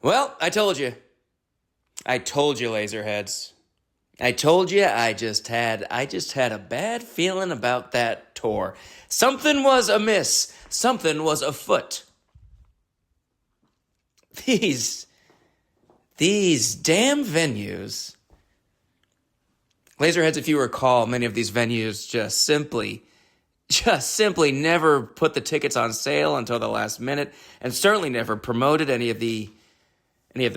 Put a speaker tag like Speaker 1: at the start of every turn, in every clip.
Speaker 1: Well, I told you. I told you, Laserheads. I told you I just had a bad feeling about that tour. Something was amiss. Something was afoot. These damn venues. Laserheads, if you recall, many of these venues just simply never put the tickets on sale until the last minute, and certainly never promoted any of the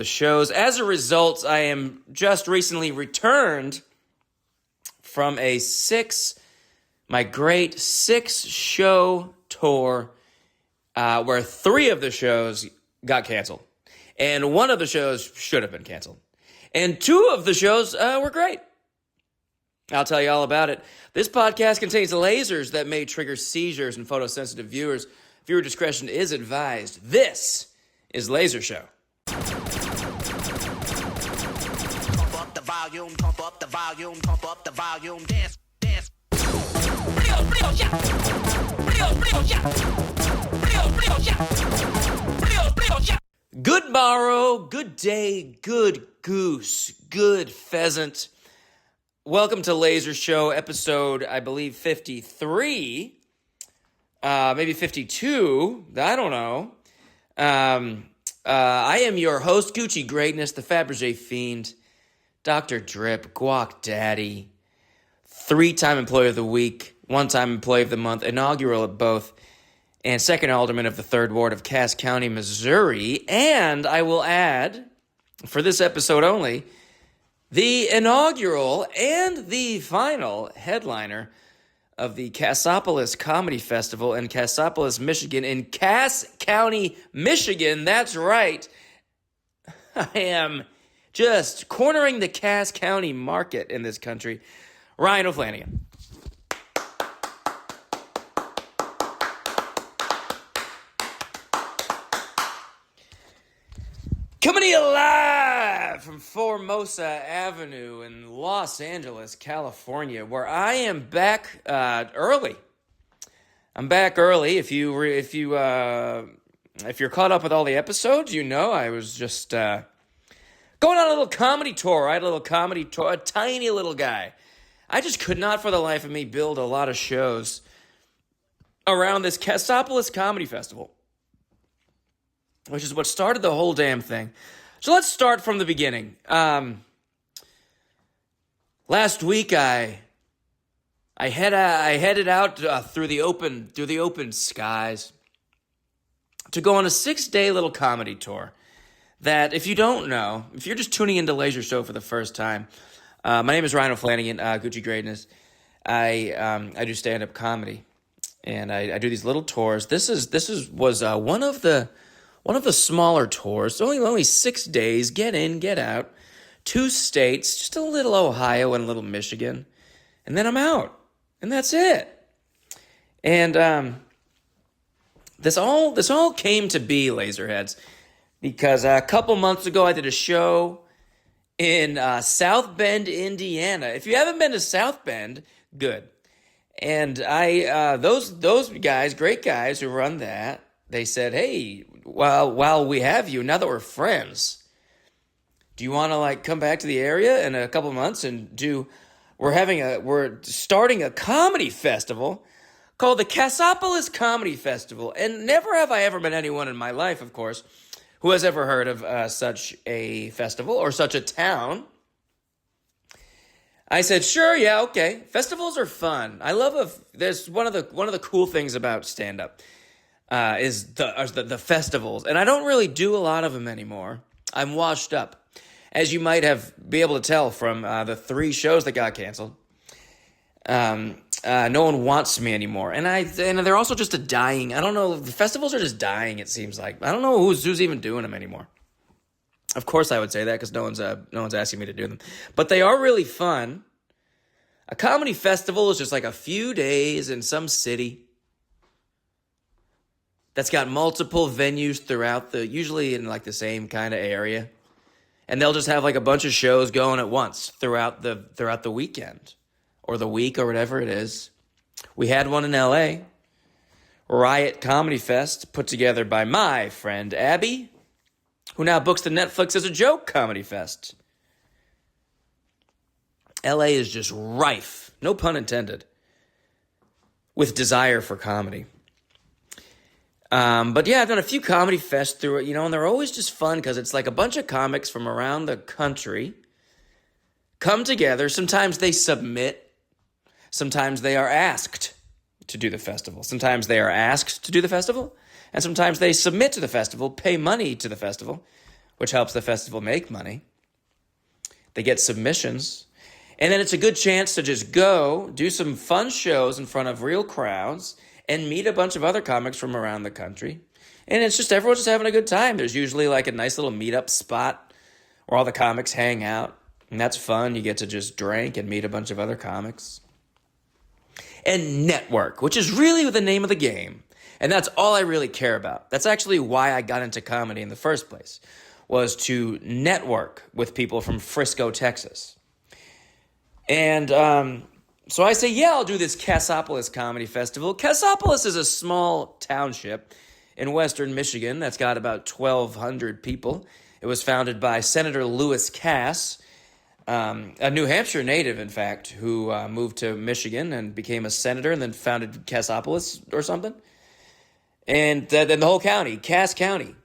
Speaker 1: shows. As a result, I am just recently returned from my great 6-show tour, where 3 of the shows got canceled, and 1 of the shows should have been canceled, and 2 of the shows were great. I'll tell you all about it. This podcast contains lasers that may trigger seizures in photosensitive viewers. Viewer discretion is advised. This is Laser Show.
Speaker 2: Pump up the volume, pump up the volume, pump up the volume, dance, dance.
Speaker 1: Good morrow, good day, good goose, good pheasant. Welcome to Laser Show, episode, I believe, 53, maybe 52, I don't know. I am your host, Gucci Greatness, the Fabergé Fiend, Dr. Drip, Guac Daddy, 3-time Employee of the Week, 1-time Employee of the Month, inaugural at both, and 2nd Alderman of the 3rd Ward of Cass County, Missouri, and I will add, for this episode only, the inaugural and the final headliner of the Cassopolis Comedy Festival in Cassopolis, Michigan, in Cass County, Michigan. That's right. I am just cornering the Cass County market in this country. Ryan O'Flanagan. Coming to you live from Formosa Avenue in Los Angeles, California, where I am back early. I'm back early. If you're caught up with all the episodes, you know I was just going on a little comedy tour. I had a little comedy tour, a tiny little guy. I just could not, for the life of me, build a lot of shows around this Cassopolis Comedy Festival, which is what started the whole damn thing. So let's start from the beginning. Last week, I headed out through the open skies to go on a 6-day little comedy tour. That, if you don't know, if you're just tuning into Laser Show for the first time, my name is Ryan O'Flanagan, Gucci Greatness. I do stand-up comedy, and I do these little tours. This was one of the smaller tours, only 6 days, get in, get out, 2 states, just a little Ohio and a little Michigan, and then I'm out, and that's it. And this all came to be, Laserheads, because a couple months ago I did a show in South Bend, Indiana. If you haven't been to South Bend, good. And those guys, great guys who run that, they said, hey, while we have you, now that we're friends, do you want to come back to the area in a couple months and we're starting a comedy festival called the Cassopolis Comedy Festival. And never have I ever met anyone in my life, of course, who has ever heard of such a festival or such a town. I said, sure, yeah, okay. Festivals are fun. There's one of the cool things about stand-up. Is the festivals, and I don't really do a lot of them anymore. I'm washed up, as you might be able to tell from the 3 shows that got canceled. No one wants me anymore, and they're also just dying. I don't know. The festivals are just dying. It seems like I don't know who's even doing them anymore. Of course, I would say that because no one's asking me to do them, but they are really fun. A comedy festival is just like a few days in some city that's got multiple venues throughout usually in the same kind of area. And they'll just have a bunch of shows going at once throughout the weekend or the week or whatever it is. We had one in LA, Riot Comedy Fest, put together by my friend Abby, who now books the Netflix as a Joke Comedy Fest. LA is just rife, no pun intended, with desire for comedy. But yeah, I've done a few comedy fests through it, and they're always just fun because it's like a bunch of comics from around the country come together. Sometimes they submit. Sometimes they are asked to do the festival. Sometimes they are asked to do the festival. And sometimes they submit to the festival, pay money to the festival, which helps the festival make money. They get submissions. And then it's a good chance to just go do some fun shows in front of real crowds and meet a bunch of other comics from around the country. And it's just everyone's just having a good time. There's usually like a nice little meetup spot where all the comics hang out. And that's fun. You get to just drink and meet a bunch of other comics. And network, which is really the name of the game. And that's all I really care about. That's actually why I got into comedy in the first place, was to network with people from Frisco, Texas. And so I say, yeah, I'll do this Cassopolis Comedy Festival. Cassopolis is a small township in western Michigan that's got about 1,200 people. It was founded by Senator Lewis Cass, a New Hampshire native, in fact, who moved to Michigan and became a senator and then founded Cassopolis or something. And then the whole county, Cass County.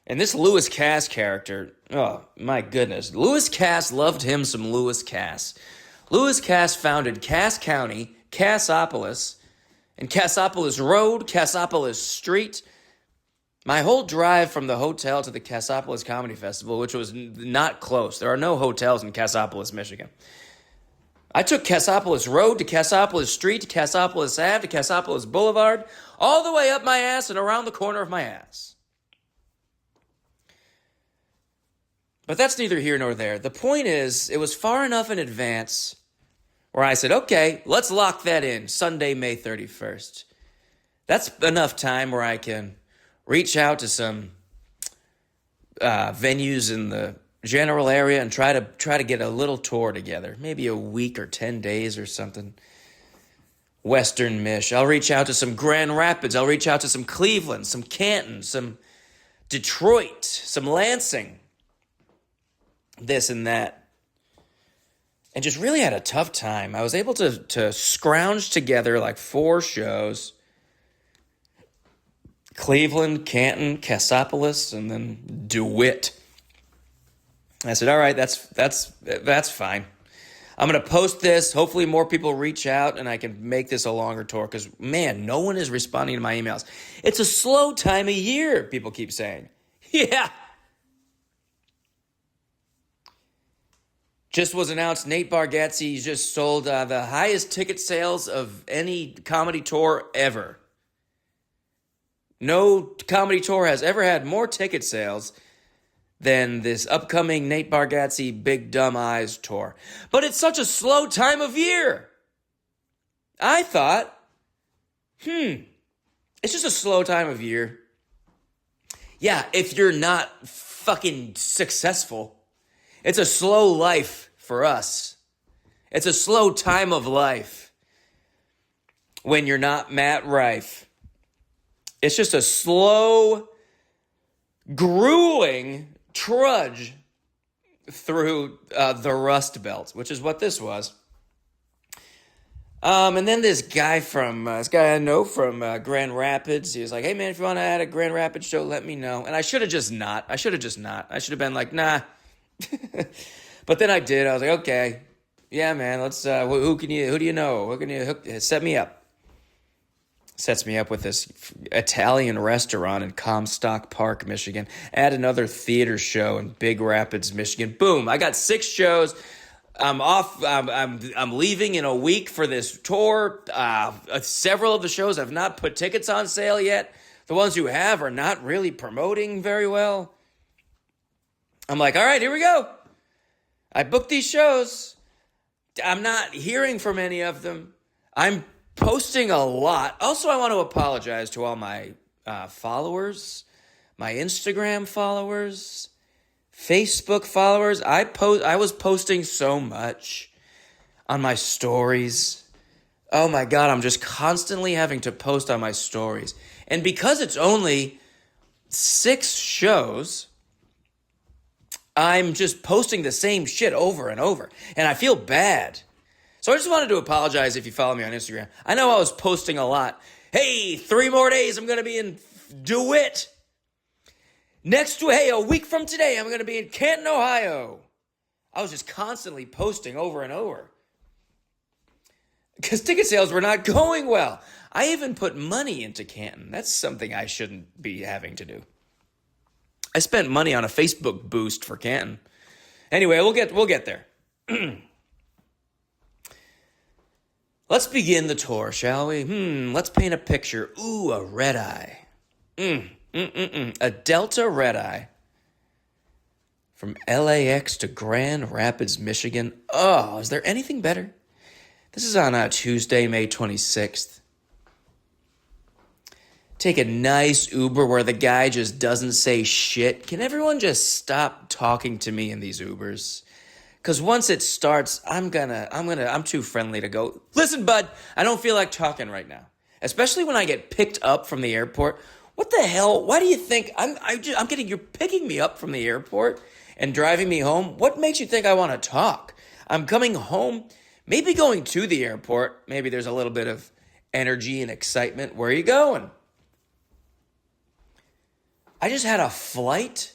Speaker 1: And this Lewis Cass character, oh my goodness. Lewis Cass loved him some Lewis Cass. Lewis Cass founded Cass County, Cassopolis, and Cassopolis Road, Cassopolis Street. My whole drive from the hotel to the Cassopolis Comedy Festival, which was not close. There are no hotels in Cassopolis, Michigan. I took Cassopolis Road to Cassopolis Street to Cassopolis Ave to Cassopolis Boulevard, all the way up my ass and around the corner of my ass. But that's neither here nor there. The point is, it was far enough in advance where I said, okay, let's lock that in, Sunday, May 31st. That's enough time where I can reach out to some venues in the general area and try to get a little tour together, maybe a week or 10 days or something. Western Mich. I'll reach out to some Grand Rapids. I'll reach out to some Cleveland, some Canton, some Detroit, some Lansing. This and that. And just really had a tough time. I was able to scrounge together like 4 shows. Cleveland, Canton, Cassopolis, and then DeWitt. I said, all right, that's fine. I'm going to post this. Hopefully more people reach out and I can make this a longer tour because, man, no one is responding to my emails. It's a slow time of year, people keep saying. Yeah. Just was announced, Nate Bargatze just sold the highest ticket sales of any comedy tour ever. No comedy tour has ever had more ticket sales than this upcoming Nate Bargatze Big Dumb Eyes tour. But it's such a slow time of year. I thought, it's just a slow time of year. Yeah, if you're not fucking successful. It's a slow life for us. It's a slow time of life when you're not Matt Rife. It's just a slow, grueling trudge through the Rust Belt, which is what this was. And then this guy I know from Grand Rapids, he was like, hey man, if you want to add a Grand Rapids show, let me know. And I should have just not. I should have been like, nah. But then I did. I was like, okay, yeah, man, let's, who do you know? Who can you set me up? Sets me up with this Italian restaurant in Comstock Park, Michigan. Add another theater show in Big Rapids, Michigan. Boom, I got 6 shows. I'm off. I'm leaving in a week for this tour. Several of the shows have not put tickets on sale yet. The ones who have are not really promoting very well. I'm like, all right, here we go. I booked these shows. I'm not hearing from any of them. I'm posting a lot. Also, I want to apologize to all my followers, my Instagram followers, Facebook followers. I was posting so much on my stories. Oh my God, I'm just constantly having to post on my stories. And because it's only 6 shows, I'm just posting the same shit over and over. And I feel bad. So I just wanted to apologize if you follow me on Instagram. I know I was posting a lot. Hey, 3 more days, I'm going to be in DeWitt. A week from today, I'm going to be in Canton, Ohio. I was just constantly posting over and over. Because ticket sales were not going well. I even put money into Canton. That's something I shouldn't be having to do. I spent money on a Facebook boost for Canton. Anyway, we'll get there. Let's begin the tour, shall we? Let's paint a picture. Ooh, a red eye. A Delta red eye. From LAX to Grand Rapids, Michigan. Oh, is there anything better? This is on Tuesday, May 26th. Take a nice Uber where the guy just doesn't say shit. Can everyone just stop talking to me in these Ubers? Because once it starts, I'm too friendly to go, listen, bud, I don't feel like talking right now. Especially when I get picked up from the airport. What the hell? Why do you think you're picking me up from the airport and driving me home? What makes you think I want to talk? I'm coming home, maybe going to the airport. Maybe there's a little bit of energy and excitement. Where are you going? I just had a flight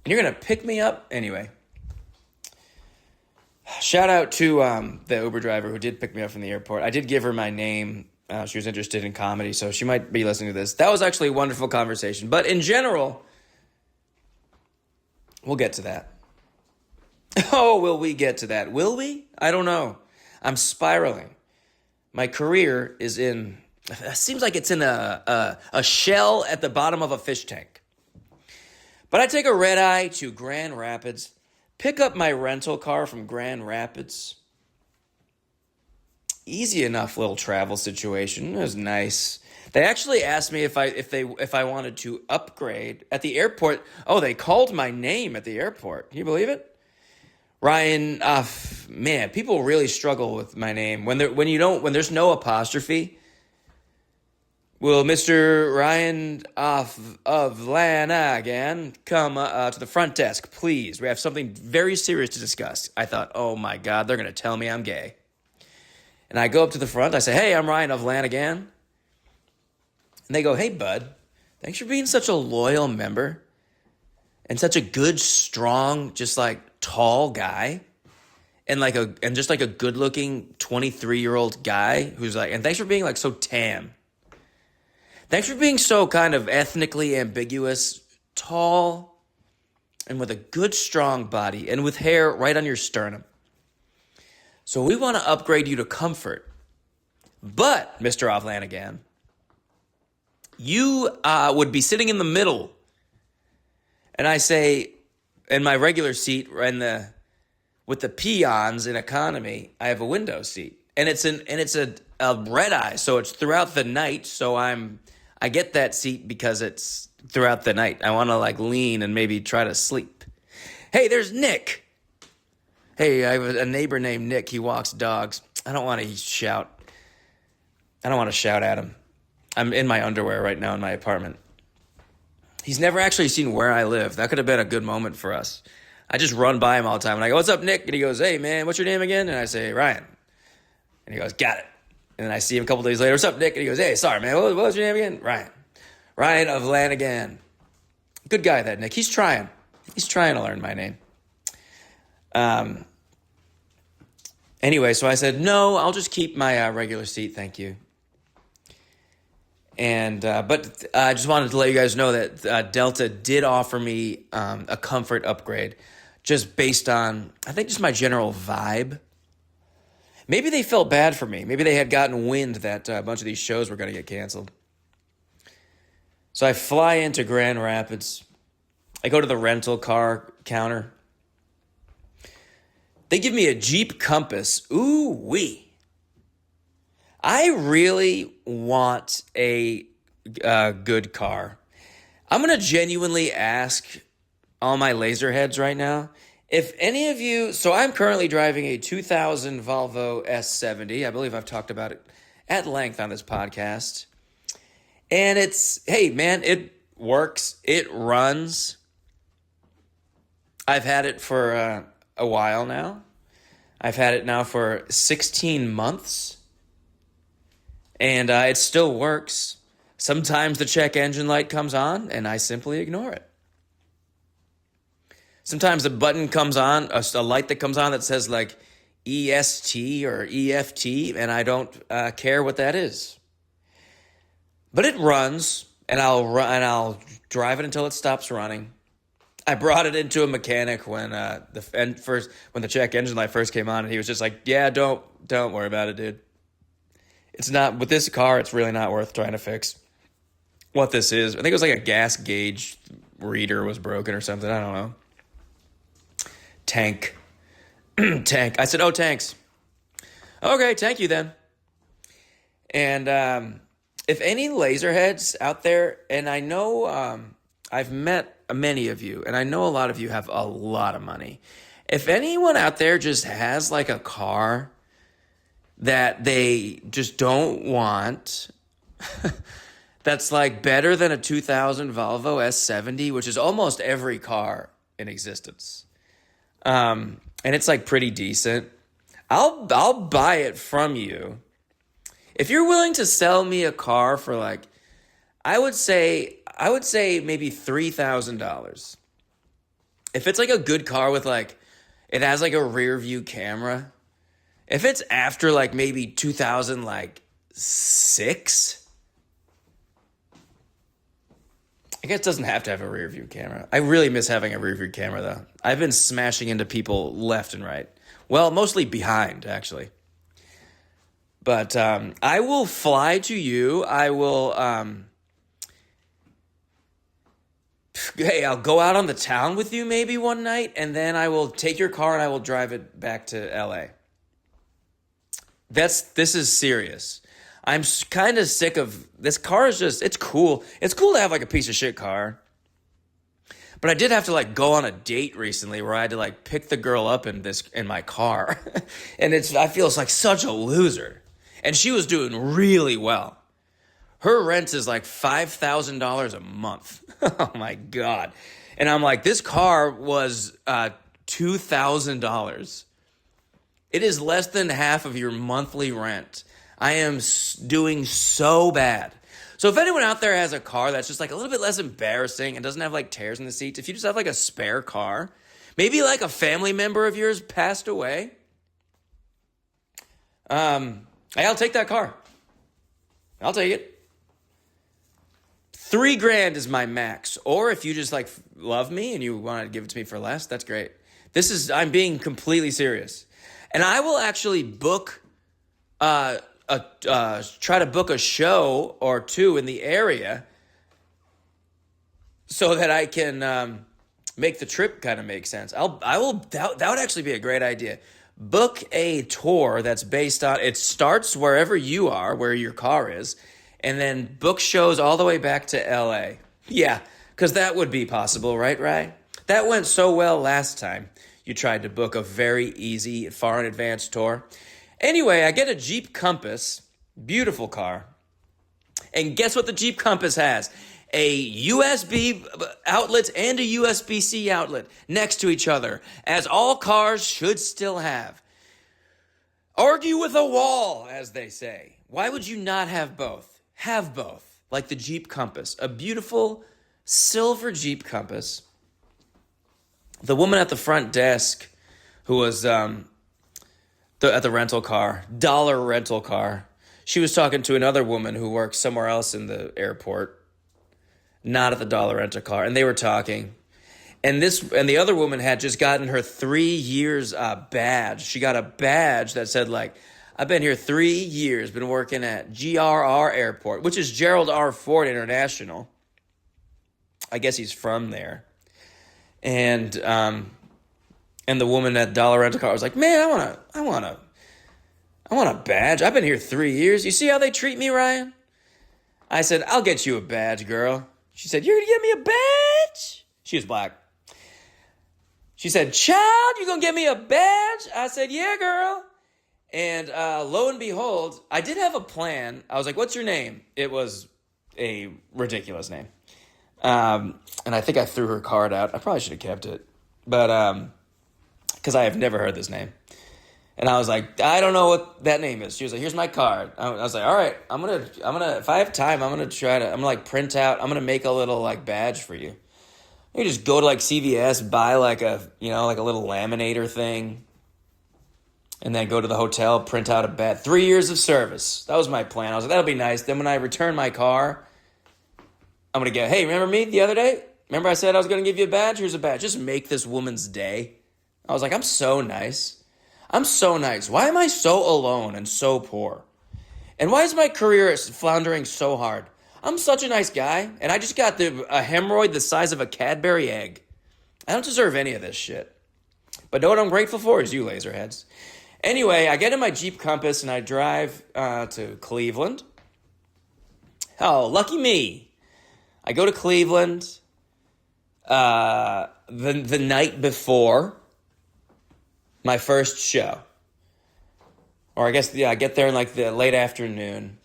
Speaker 1: and you're going to pick me up? Anyway. Shout out to the Uber driver who did pick me up from the airport. I did give her my name. She was interested in comedy, so she might be listening to this. That was actually a wonderful conversation. But in general, we'll get to that. Oh, will we get to that? Will we? I don't know. I'm spiraling. My career is it seems like it's in a shell at the bottom of a fish tank. But I take a red eye to Grand Rapids, pick up my rental car from Grand Rapids. Easy enough little travel situation. It was nice. They actually asked me if I wanted to upgrade at the airport. Oh, they called my name at the airport. Can you believe it? Ryan, man, people really struggle with my name when there's no apostrophe. Will Mr. Ryan of Lanagan come to the front desk, please? We have something very serious to discuss. I thought, oh my God, they're going to tell me I'm gay. And I go up to the front. I say, hey, I'm Ryan of Lanagan. And they go, hey, bud, thanks for being such a loyal member and such a good, strong, just like tall guy. And just like a good-looking 23-year-old guy who's like, and thanks for being like so tan. Thanks for being so kind of ethnically ambiguous, tall, and with a good, strong body, and with hair right on your sternum. So we want to upgrade you to comfort. But, Mr. Offlanagan, you would be sitting in the middle. And I say, in my regular seat, with the peons in economy, I have a window seat. And it's a red eye, so it's throughout the night, so I get that seat because it's throughout the night. I want to lean and maybe try to sleep. Hey, there's Nick. Hey, I have a neighbor named Nick. He walks dogs. I don't want to shout at him. I'm in my underwear right now in my apartment. He's never actually seen where I live. That could have been a good moment for us. I just run by him all the time and I go, what's up, Nick? And he goes, hey, man, what's your name again? And I say, Ryan. And he goes, got it. And then I see him a couple days later. What's up, Nick? And he goes, hey, sorry, man. What was your name again? Ryan. Ryan of Lanagan. Good guy, that Nick. He's trying. He's trying to learn my name. Anyway, so I said, no, I'll just keep my regular seat. Thank you. And but I just wanted to let you guys know that Delta did offer me a comfort upgrade just based on, I think, just my general vibe. Maybe they felt bad for me. Maybe they had gotten wind that a bunch of these shows were going to get canceled. So I fly into Grand Rapids. I go to the rental car counter. They give me a Jeep Compass. Ooh-wee. I really want a good car. I'm going to genuinely ask all my laser heads right now, if any of you, so I'm currently driving a 2000 Volvo S70. I believe I've talked about it at length on this podcast. And it's, hey man, works. It runs. I've had it for a while now. I've had it now for 16 months. And it still works. Sometimes the check engine light comes on and I simply ignore it. Sometimes a button comes on, a light that comes on that says like EST or EFT, and I don't care what that is. But it runs, and I'll drive it until it stops running. I brought it into a mechanic when the check engine light first came on, and he was just like, "Yeah, don't worry about it, dude. It's not with this car. It's really not worth trying to fix what this is." I think it was like a gas gauge reader was broken or something. I don't know. Tank. I said, "Oh, tanks. Okay, thank you then." And if any laserheads out there, and I know I've met many of you, and I know a lot of you have a lot of money. If anyone out there just has like a car that they just don't want, that's like better than a 2000 Volvo S70, which is almost every car in existence. And it's like pretty decent. I'll buy it from you. If you're willing to sell me a car for like, I would say maybe $3,000. If it's like a good car with like, it has like a rear view camera. If it's after like maybe 2006, I guess it doesn't have to have a rear view camera. I really miss having a rear view camera though. I've been smashing into people left and right. Well, mostly behind actually. But I will fly to you. I will, hey, I'll go out on the town with you maybe one night, and then I will take your car and I will drive it back to LA. This is serious. I'm kind of sick of, this car is just, it's cool. It's cool to have like a piece of shit car. But I did have to like go on a date recently where I had to like pick the girl up in my car. And I feel like such a loser. And she was doing really well. Her rent is like $5,000 a month. Oh my God. And I'm like, this car was $2,000. It is less than half of your monthly rent. I am doing so bad. So if anyone out there has a car that's just like a little bit less embarrassing and doesn't have like tears in the seats, if you just have like a spare car, maybe like a family member of yours passed away, I'll take that car. I'll take it. $3,000 is my max. Or if you just like love me and you want to give it to me for less, that's great. I'm being completely serious. And I will actually try to book a show or two in the area so that I can make the trip kind of make sense. That would actually be a great idea. Book a tour that's based on, it starts wherever you are, where your car is, and then book shows all the way back to LA. Yeah, because that would be possible, right? That went so well last time you tried to book a very easy, far in advance tour. Anyway, I get a Jeep Compass, beautiful car. And guess what the Jeep Compass has? A USB outlet and a USB-C outlet next to each other, as all cars should still have. Argue with a wall, as they say. Why would you not have both? Have both, like the Jeep Compass, a beautiful silver Jeep Compass. The woman at the front desk, who was at the rental car, dollar rental car, she was talking to another woman who works somewhere else in the airport, not at the dollar rental car, and they were talking. And the other woman had just gotten her 3 years badge. She got a badge that said like, I've been here 3 years, been working at GRR Airport, which is Gerald R. Ford International. I guess he's from there. And the woman at dollar rental car was like, man, I want a badge. I've been here 3 years. You see how they treat me, Ryan? I said, I'll get you a badge, girl. She said, you're going to get me a badge? She was black. She said, child, you going to get me a badge? I said, yeah, girl. And lo and behold, I did have a plan. I was like, what's your name? It was a ridiculous name. And I think I threw her card out. I probably should have kept it, but because I have never heard this name. And I was like, I don't know what that name is. She was like, here's my card. I was like, all right, I'm gonna, if I have time, I'm gonna like print out, I'm gonna make a little like badge for you. You just go to like CVS, buy like a, like a little laminator thing, and then go to the hotel, print out a badge. 3 years of service. That was my plan. I was like, that'll be nice. Then when I return my car, I'm gonna go, hey, remember me the other day? Remember I said I was gonna give you a badge? Here's a badge. Just make this woman's day. I was like, I'm so nice. I'm so nice. Why am I so alone and so poor? And why is my career floundering so hard? I'm such a nice guy, and I just got a hemorrhoid the size of a Cadbury egg. I don't deserve any of this shit. But know what I'm grateful for is you laserheads. Anyway, I get in my Jeep Compass, and I drive to Cleveland. Oh, lucky me. I go to Cleveland the night before my first show. Or I guess, I get there in like the late afternoon.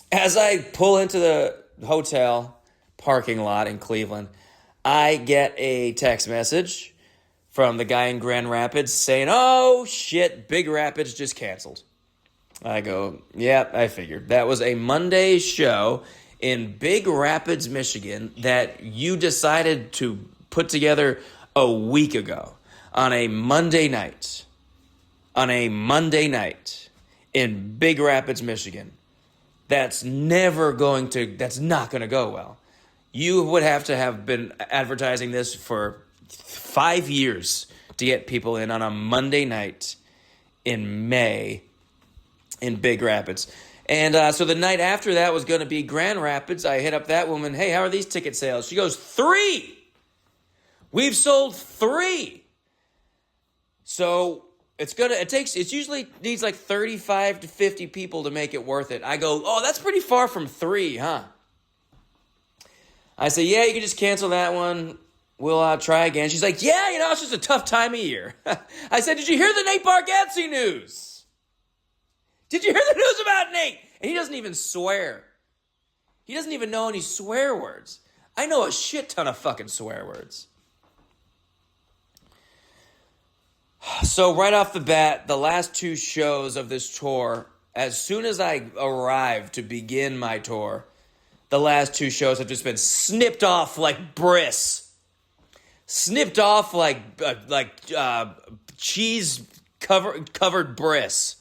Speaker 1: As I pull into the hotel parking lot in Cleveland, I get a text message from the guy in Grand Rapids saying, oh shit, Big Rapids just canceled. I go, yeah, I figured. That was a Monday show in Big Rapids, Michigan that you decided to put together a week ago. On a Monday night in Big Rapids, Michigan, that's not going to go well. You would have to have been advertising this for 5 years to get people in on a Monday night in May in Big Rapids. And so the night after that was going to be Grand Rapids. I hit up that woman, hey, how are these ticket sales? She goes, 3! We've sold 3! So it usually needs like 35 to 50 people to make it worth it. I go, oh, that's pretty far from 3, huh? I say, yeah, you can just cancel that one. We'll try again. She's like, yeah, it's just a tough time of year. I said, did you hear the Nate Bargatze news? Did you hear the news about Nate? And he doesn't even swear. He doesn't even know any swear words. I know a shit ton of fucking swear words. So right off the bat, the last 2 shows of this tour, as soon as I arrived to begin my tour, the last 2 shows have just been snipped off like bris. Snipped off like cheese covered bris.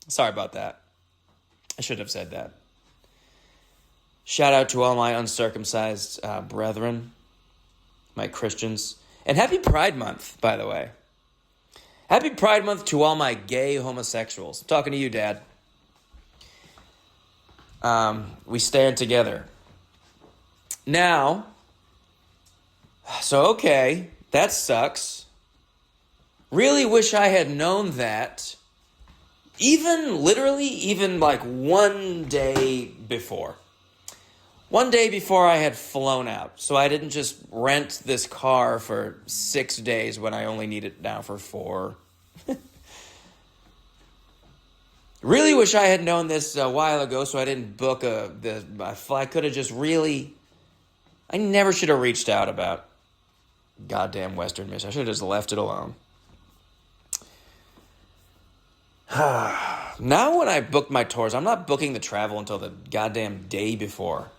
Speaker 1: Sorry about that. I should have said that. Shout out to all my uncircumcised brethren, my Christians. And happy Pride Month, by the way. Happy Pride Month to all my gay homosexuals. I'm talking to you, Dad. We stand together. Now, so okay, that sucks. Really wish I had known that even like one day before. One day before I had flown out, so I didn't just rent this car for 6 days when I only need it now for 4. Really wish I had known this a while ago, so I didn't book my flight. I could have just I never should have reached out about goddamn Western Michigan. I should have just left it alone. Now when I book my tours, I'm not booking the travel until the goddamn day before.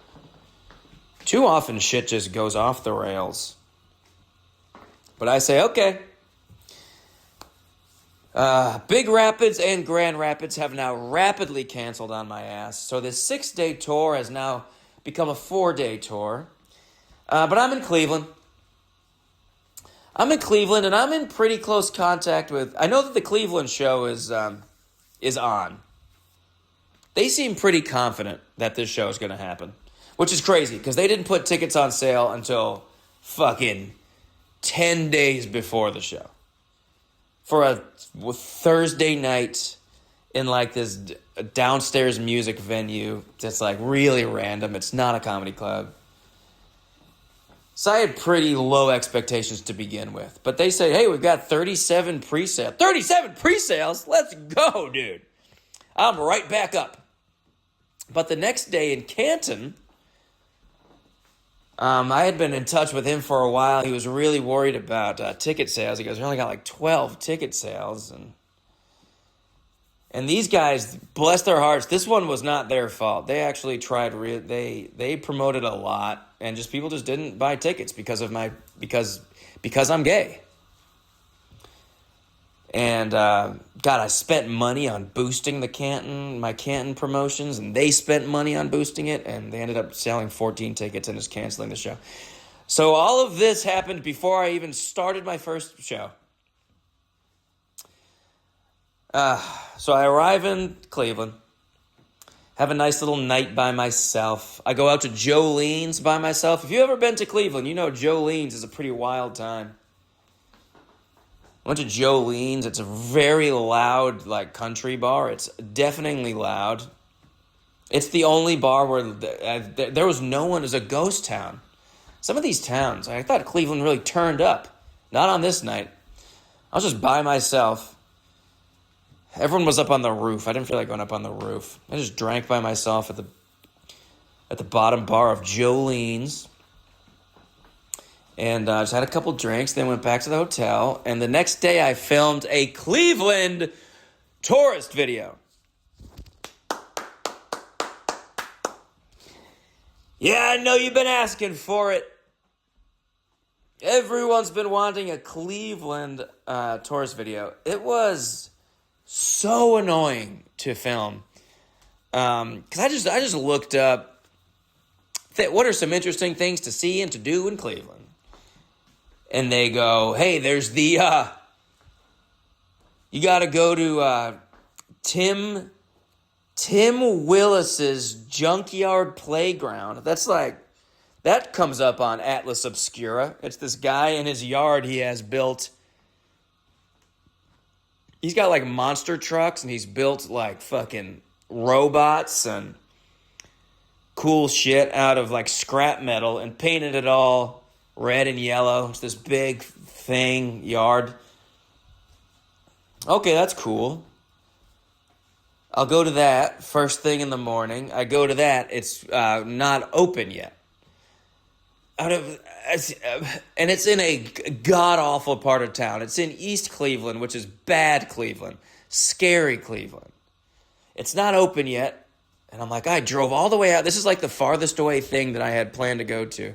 Speaker 1: Too often shit just goes off the rails. But I say, okay. Big Rapids and Grand Rapids have now rapidly canceled on my ass. So this 6-day tour has now become a 4-day tour. But I'm in Cleveland. And I'm in pretty close contact with... I know that the Cleveland show is on. They seem pretty confident that this show is going to happen. Which is crazy, because they didn't put tickets on sale until fucking 10 days before the show. For a Thursday night in like this downstairs music venue that's like really random. It's not a comedy club. So I had pretty low expectations to begin with. But they say, hey, we've got 37 pre-sales. 37 pre-sales? Let's go, dude. I'm right back up. But the next day in Canton... I had been in touch with him for a while. He was really worried about ticket sales. He goes, we only got like 12 ticket sales. And these guys, bless their hearts, this one was not their fault. They actually tried, they promoted a lot, and just people just didn't buy tickets because I'm gay. And God, I spent money on boosting my Canton promotions, and they spent money on boosting it, and they ended up selling 14 tickets and just canceling the show. So all of this happened before I even started my first show. So I arrive in Cleveland, have a nice little night by myself. I go out to Jolene's by myself. If you've ever been to Cleveland, you know Jolene's is a pretty wild time. I went to Jolene's. It's a very loud, like, country bar. It's deafeningly loud. It's the only bar where there was no one. It was a ghost town. Some of these towns, I thought Cleveland really turned up. Not on this night. I was just by myself. Everyone was up on the roof. I didn't feel like going up on the roof. I just drank by myself at the bottom bar of Jolene's. And I just had a couple drinks, then went back to the hotel. And the next day I filmed a Cleveland tourist video. Yeah, I know you've been asking for it. Everyone's been wanting a Cleveland tourist video. It was so annoying to film. Because I just looked up what are some interesting things to see and to do in Cleveland. And they go, hey, there's the, you got to go to Tim Willis's Junkyard Playground. That comes up on Atlas Obscura. It's this guy in his yard he has built. He's got like monster trucks, and he's built like fucking robots and cool shit out of like scrap metal and painted it all red and yellow. It's this big thing, yard. Okay, that's cool. I'll go to that first thing in the morning. I go to that. It's not open yet. And it's in a god-awful part of town. It's in East Cleveland, which is bad Cleveland. Scary Cleveland. It's not open yet. And I'm like, I drove all the way out. This is like the farthest away thing that I had planned to go to.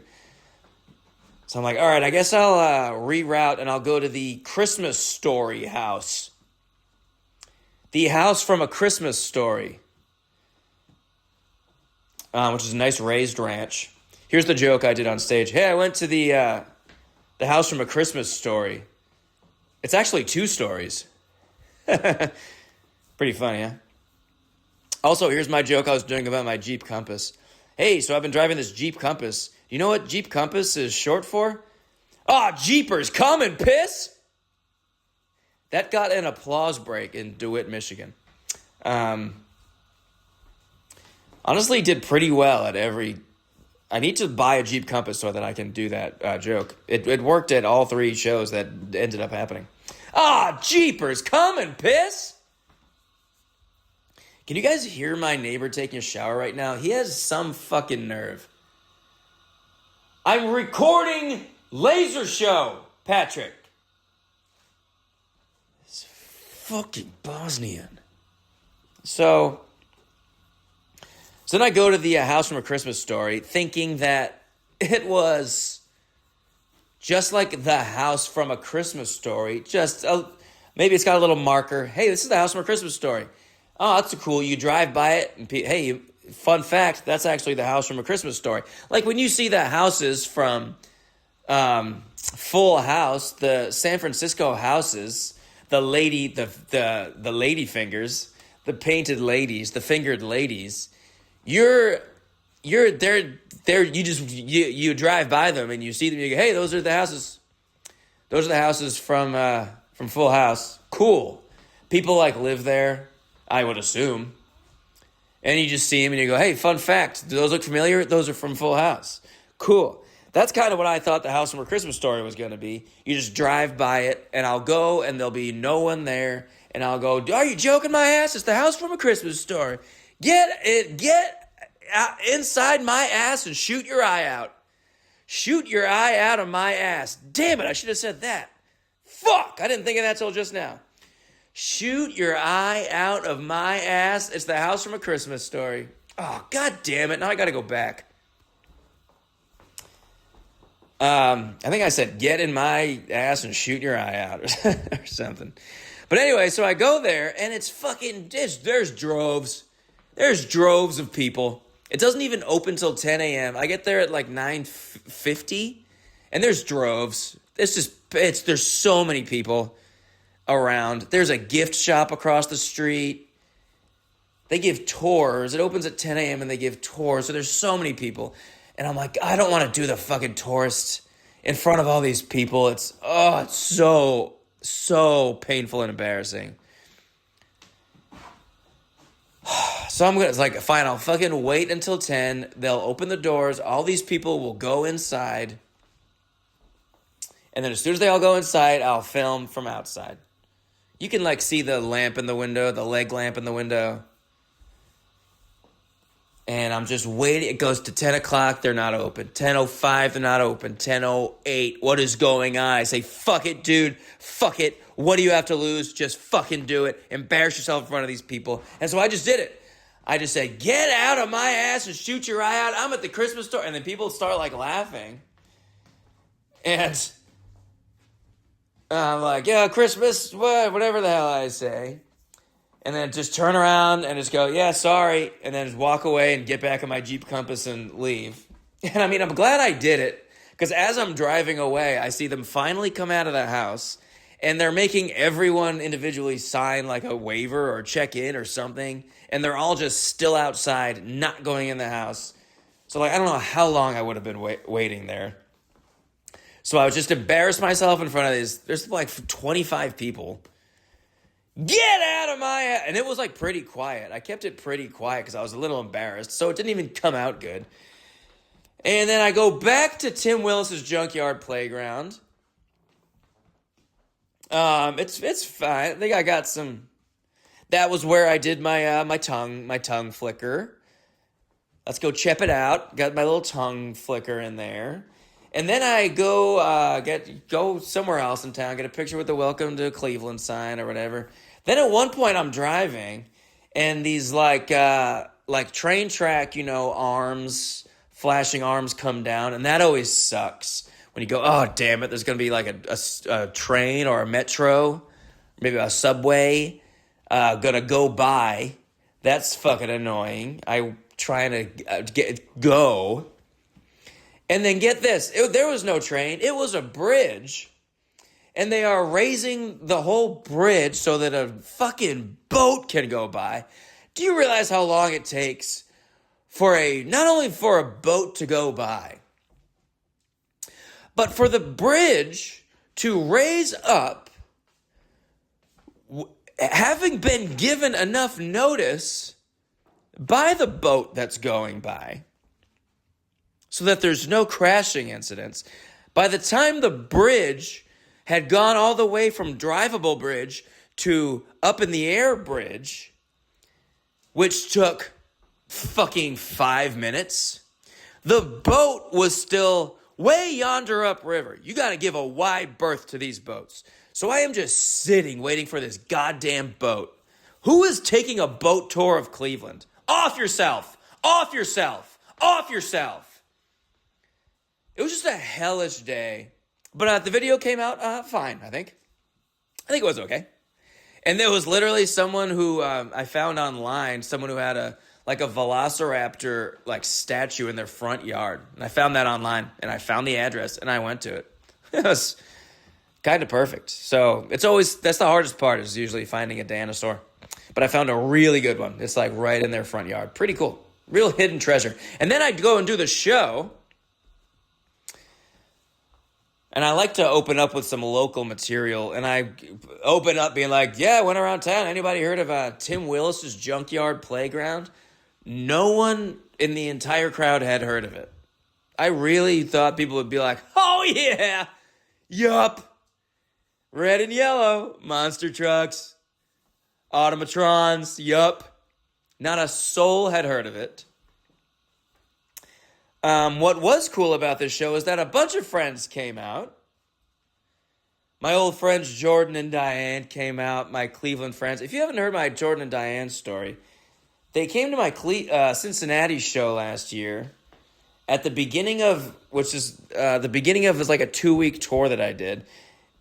Speaker 1: So I'm like, all right, I guess I'll reroute and I'll go to the Christmas Story house. The house from A Christmas Story, which is a nice raised ranch. Here's the joke I did on stage. Hey, I went to the house from A Christmas Story. It's actually 2 stories. Pretty funny, huh? Also, here's my joke I was doing about my Jeep Compass. Hey, so I've been driving this Jeep Compass. You know what Jeep Compass is short for? Jeepers, come and piss! That got an applause break in DeWitt, Michigan. Honestly, did pretty well at every... I need to buy a Jeep Compass so that I can do that joke. It worked at all 3 shows that ended up happening. Jeepers, come and piss! Can you guys hear my neighbor taking a shower right now? He has some fucking nerve. I'm recording Laser Show, Patrick. This fucking Bosnian. So then I go to the house from A Christmas Story thinking that it was just like the house from A Christmas Story. Maybe it's got a little marker. Hey, this is the house from A Christmas Story. Oh, that's cool. You drive by it and hey, fun fact, that's actually the house from A Christmas Story. Like when you see the houses from Full House, the San Francisco houses, the lady fingers, the painted ladies, the fingered ladies, you drive by them and you see them, you go, hey, those are the houses. Those are the houses from Full House. Cool. People like live there, I would assume. And you just see them and you go, hey, fun fact, do those look familiar? Those are from Full House. Cool. That's kind of what I thought the house from A Christmas Story was going to be. You just drive by it, and I'll go, and there'll be no one there, and I'll go, are you joking my ass? It's the house from A Christmas Story. Get inside my ass and shoot your eye out. Shoot your eye out of my ass. Damn it, I should have said that. Fuck, I didn't think of that till just now. Shoot your eye out of my ass. It's the house from A Christmas Story. Oh, god damn it. Now I gotta go back. I think I said, get in my ass and shoot your eye out or something. But anyway, so I go there, and it's fucking, there's droves. There's droves of people. It doesn't even open till 10 a.m. I get there at like 9:50, and there's droves. There's so many people around. There's a gift shop across the street. They give tours. It opens at 10 a.m. and they give tours. So there's so many people. And I'm like, I don't want to do the fucking tourist in front of all these people. It's so painful and embarrassing. So it's like, fine, I'll fucking wait until 10. They'll open the doors. All these people will go inside. And then as soon as they all go inside, I'll film from outside. You can like see the lamp in the window, the leg lamp in the window. And I'm just waiting. It goes to 10 o'clock. They're not open. 10:05, they're not open. 10:08, what is going on? I say, fuck it, dude. Fuck it. What do you have to lose? Just fucking do it. Embarrass yourself in front of these people. And so I just did it. I just said, get out of my ass and shoot your eye out. I'm at the Christmas store. And then people start like laughing. And I'm like, yeah, Christmas, whatever the hell I say. And then just turn around and just go, yeah, sorry. And then just walk away and get back in my Jeep Compass and leave. And I mean, I'm glad I did it. Because as I'm driving away, I see them finally come out of the house. And they're making everyone individually sign like a waiver or check in or something. And they're all just still outside, not going in the house. So like, I don't know how long I would have been waiting there. So I was just embarrassed myself in front of these. There's like 25 people. Get out of my ass. And it was like pretty quiet. I kept it pretty quiet because I was a little embarrassed. So it didn't even come out good. And then I go back to Tim Willis's Junkyard Playground. It's fine. I think I got some. That was where I did my tongue flicker. Let's go check it out. Got my little tongue flicker in there. And then I go somewhere else in town, get a picture with the Welcome to Cleveland sign or whatever. Then at one point I'm driving, and these like train track, arms, flashing arms come down, and that always sucks. When you go, oh, damn it, there's going to be like a train or a metro, maybe a subway, going to go by. That's fucking annoying. I'm trying to go. And then get this, there was no train. It was a bridge. And they are raising the whole bridge so that a fucking boat can go by. Do you realize how long it takes not only for a boat to go by, but for the bridge to raise up, having been given enough notice by the boat that's going by, so that there's no crashing incidents. By the time the bridge had gone all the way from drivable bridge to up in the air bridge, which took fucking 5 minutes, the boat was still way yonder upriver. You got to give a wide berth to these boats. So I am just sitting waiting for this goddamn boat. Who is taking a boat tour of Cleveland? Off yourself! Off yourself! Off yourself! It was just a hellish day. But the video came out fine, I think. I think it was okay. And there was literally someone who I found online, someone who had a Velociraptor like statue in their front yard. And I found that online, and I found the address, and I went to it. It was kind of perfect. So that's the hardest part, is usually finding a dinosaur. But I found a really good one. It's like right in their front yard. Pretty cool. Real hidden treasure. And then I'd go and do the show. And I like to open up with some local material. And I open up being like, yeah, I went around town. Anybody heard of Tim Willis's Junkyard Playground? No one in the entire crowd had heard of it. I really thought people would be like, oh yeah, yup. Red and yellow, monster trucks, automatrons, yup. Not a soul had heard of it. What was cool about this show is that a bunch of friends came out. My old friends Jordan and Diane came out, my Cleveland friends. If you haven't heard my Jordan and Diane story, they came to my Cincinnati show last year at the beginning of, which is the beginning of is like a 2-week tour that I did.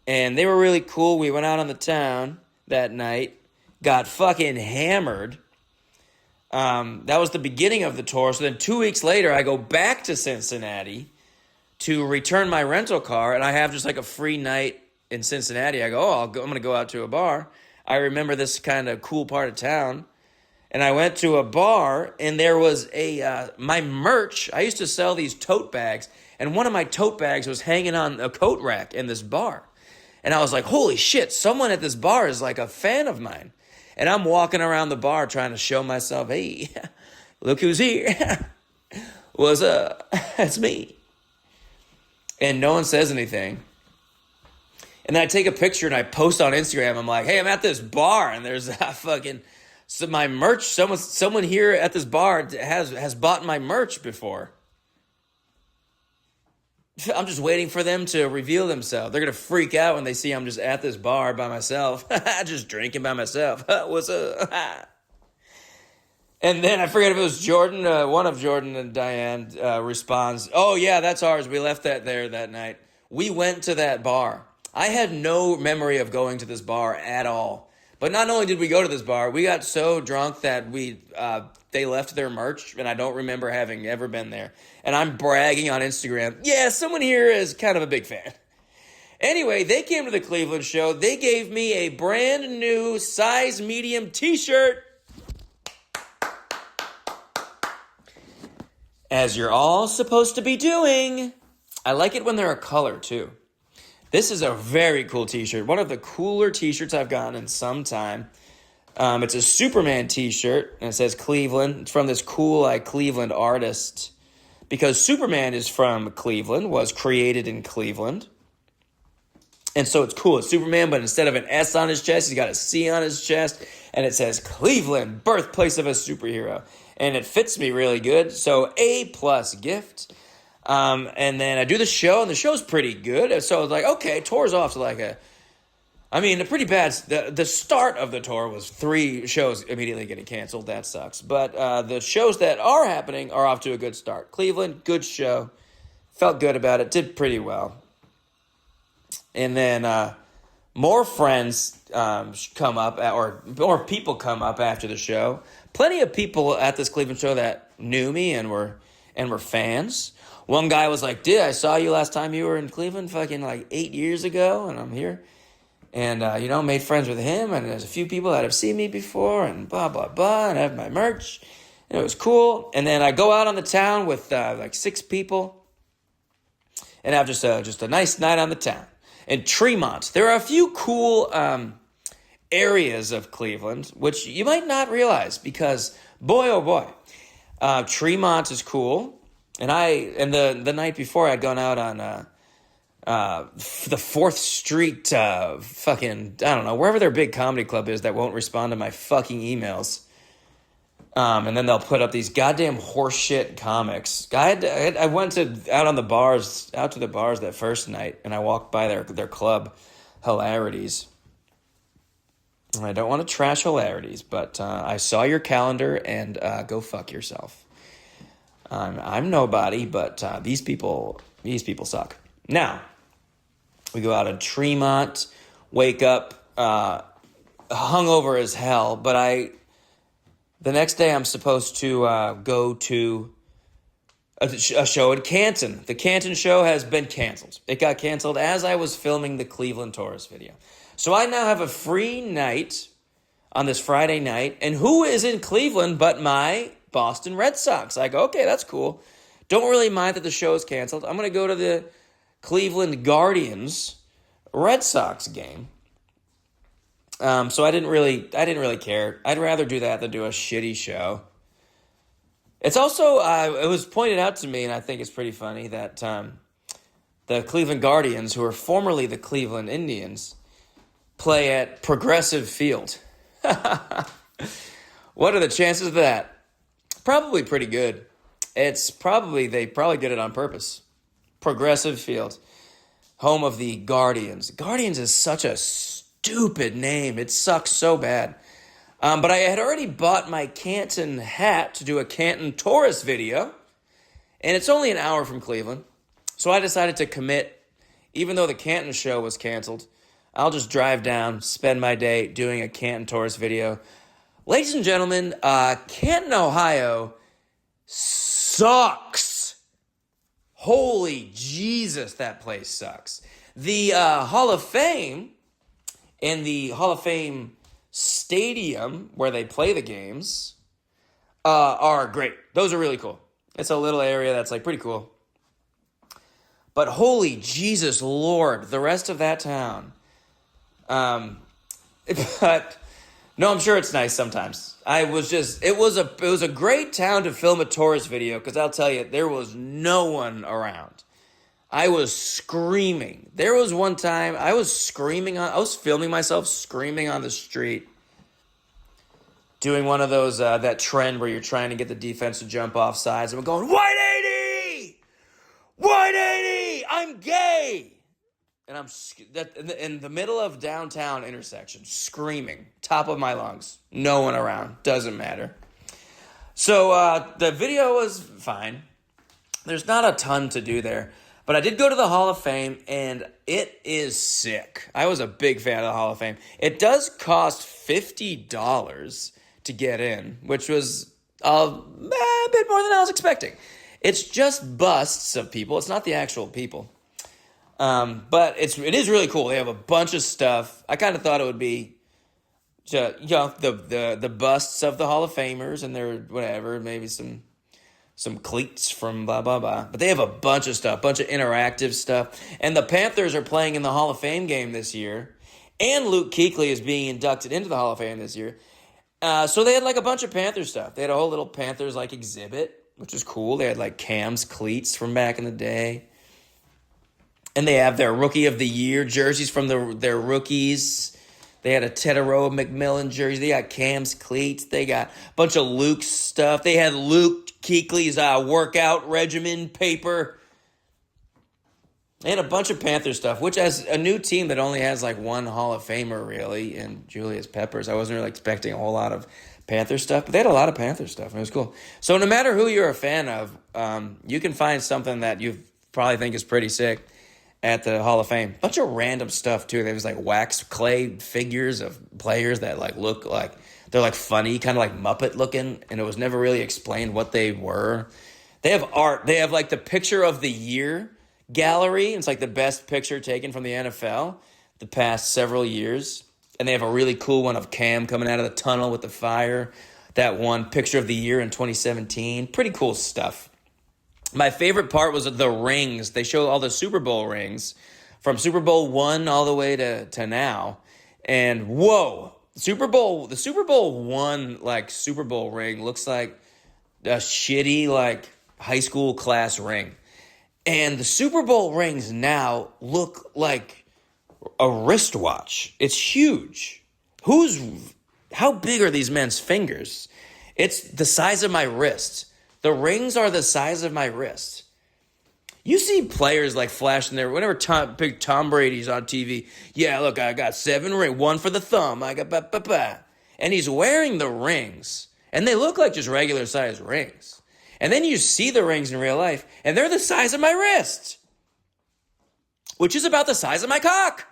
Speaker 1: And they were really cool. We went out on the town that night, got fucking hammered. That was the beginning of the tour. So then 2 weeks later, I go back to Cincinnati to return my rental car, and I have just like a free night in Cincinnati. I go, I'm going to go out to a bar. I remember this kind of cool part of town. And I went to a bar, and there was my merch. I used to sell these tote bags, and one of my tote bags was hanging on a coat rack in this bar. And I was like, holy shit, someone at this bar is like a fan of mine. And I'm walking around the bar trying to show myself, hey, look who's here. What's up? That's me. And no one says anything. And then I take a picture and I post on Instagram. I'm like, hey, I'm at this bar, and there's so my merch. Someone here at this bar has bought my merch before. I'm just waiting for them to reveal themselves. They're going to freak out when they see I'm just at this bar by myself, just drinking by myself. What's up? And then I forget if it was Jordan, one of Jordan and Diane responds, oh, yeah, that's ours. We left that there that night. We went to that bar. I had no memory of going to this bar at all. But not only did we go to this bar, we got so drunk that they left their merch, and I don't remember having ever been there. And I'm bragging on Instagram, yeah, someone here is kind of a big fan. Anyway, they came to the Cleveland show. They gave me a brand new size medium t-shirt. As you're all supposed to be doing. I like it when they're a color, too. This is a very cool t-shirt. One of the cooler t-shirts I've gotten in some time. It's a Superman t-shirt, and it says Cleveland. It's from this cool Cleveland artist. Because Superman is from Cleveland, was created in Cleveland. And so it's cool. It's Superman, but instead of an S on his chest, he's got a C on his chest. And it says Cleveland, birthplace of a superhero. And it fits me really good. So A+ gift. And then I do the show, and the show's pretty good. So I was like, okay, tour's off to a pretty bad. The start of the tour was 3 shows immediately getting canceled. That sucks. But the shows that are happening are off to a good start. Cleveland, good show. Felt good about it. Did pretty well. And then more friends come up, or more people come up after the show. Plenty of people at this Cleveland show that knew me and were fans. One guy was like, dude, I saw you last time you were in Cleveland fucking 8 years ago, and I'm here. And, made friends with him, and there's a few people that have seen me before, and blah, blah, blah, and I have my merch, and it was cool. And then I go out on the town with 6 people, and have just a nice night on the town. In Tremont, there are a few cool areas of Cleveland, which you might not realize, because, boy, oh boy, Tremont is cool. And the night before, I'd gone out on the 4th Street, I don't know, wherever their big comedy club is that won't respond to my fucking emails. And then they'll put up these goddamn horseshit comics. I went out to the bars that first night, and I walked by their club, Hilarities. And I don't want to trash Hilarities, but I saw your calendar, and go fuck yourself. I'm nobody, but these people suck. Now, we go out in Tremont, wake up, hungover as hell, but the next day I'm supposed to go to a show in Canton. The Canton show has been canceled. It got canceled as I was filming the Cleveland Taurus video. So I now have a free night on this Friday night, and who is in Cleveland but my Boston Red Sox? I go, okay, that's cool. Don't really mind that the show is canceled. I'm going to go to the Cleveland Guardians Red Sox game. So I didn't really care. I'd rather do that than do a shitty show. It's also, it was pointed out to me, and I think it's pretty funny, that the Cleveland Guardians, who are formerly the Cleveland Indians, play at Progressive Field. What are the chances of that? Probably pretty good. They probably did it on purpose. Progressive Field, home of the Guardians. Guardians is such a stupid name. It sucks so bad. But I had already bought my Canton hat to do a Canton Taurus video, and it's only an hour from Cleveland. So I decided to commit, even though the Canton show was canceled. I'll just drive down, spend my day doing a Canton Taurus video. Ladies and gentlemen, Canton, Ohio sucks. Holy Jesus, that place sucks. The Hall of Fame and the Hall of Fame stadium where they play the games are great. Those are really cool. It's a little area that's like pretty cool. But holy Jesus Lord, the rest of that town. But no, I'm sure it's nice sometimes. It was a great town to film a tourist video, because I'll tell you, there was no one around. I was screaming. There was one time I was filming myself screaming on the street, doing one of those, that trend where you're trying to get the defense to jump off sides, and we're going, 180! 180! I'm gay! And I'm in the middle of downtown intersection, screaming, top of my lungs. No one around. Doesn't matter. So the video was fine. There's not a ton to do there. But I did go to the Hall of Fame, and it is sick. I was a big fan of the Hall of Fame. It does cost $50 to get in, which was a bit more than I was expecting. It's just busts of people. It's not the actual people. But it is really cool. They have a bunch of stuff. I kind of thought it would be just, the busts of the Hall of Famers and their whatever, maybe some cleats from blah, blah, blah. But they have a bunch of stuff, bunch of interactive stuff. And the Panthers are playing in the Hall of Fame game this year. And Luke Kuechly is being inducted into the Hall of Fame this year. So they had like a bunch of Panther stuff. They had a whole little Panthers like exhibit, which is cool. They had like Cam's cleats from back in the day. And they have their Rookie of the Year jerseys from their rookies. They had a Teteroa McMillan jersey. They got Cam's cleats. They got a bunch of Luke's stuff. They had Luke Kuechly's workout regimen paper. They had a bunch of Panther stuff, which as a new team that only has like one Hall of Famer really, and Julius Peppers, I wasn't really expecting a whole lot of Panther stuff, but they had a lot of Panther stuff, and it was cool. So no matter who you're a fan of, you can find something that you probably think is pretty sick at the Hall of Fame. Bunch of random stuff too. There was like wax clay figures of players that like look like they're like funny, kind of like Muppet looking, and it was never really explained what they were. They have art. They have like the picture of the year gallery. It's like the best picture taken from the NFL the past several years. And they have a really cool one of Cam coming out of the tunnel with the fire. That one picture of the year in 2017. Pretty cool stuff. My favorite part was the rings. They show all the Super Bowl rings from Super Bowl 1 all the way to now. And whoa, the Super Bowl 1 like Super Bowl ring looks like a shitty like high school class ring. And the Super Bowl rings now look like a wristwatch. It's huge. How big are these men's fingers? It's the size of my wrist. The rings are the size of my wrist. You see players like flashing their, whenever big Tom Brady's on TV, yeah, look, I got 7 rings, 1 for the thumb, I got and he's wearing the rings, and they look like just regular size rings. And then you see the rings in real life, and they're the size of my wrist, which is about the size of my cock.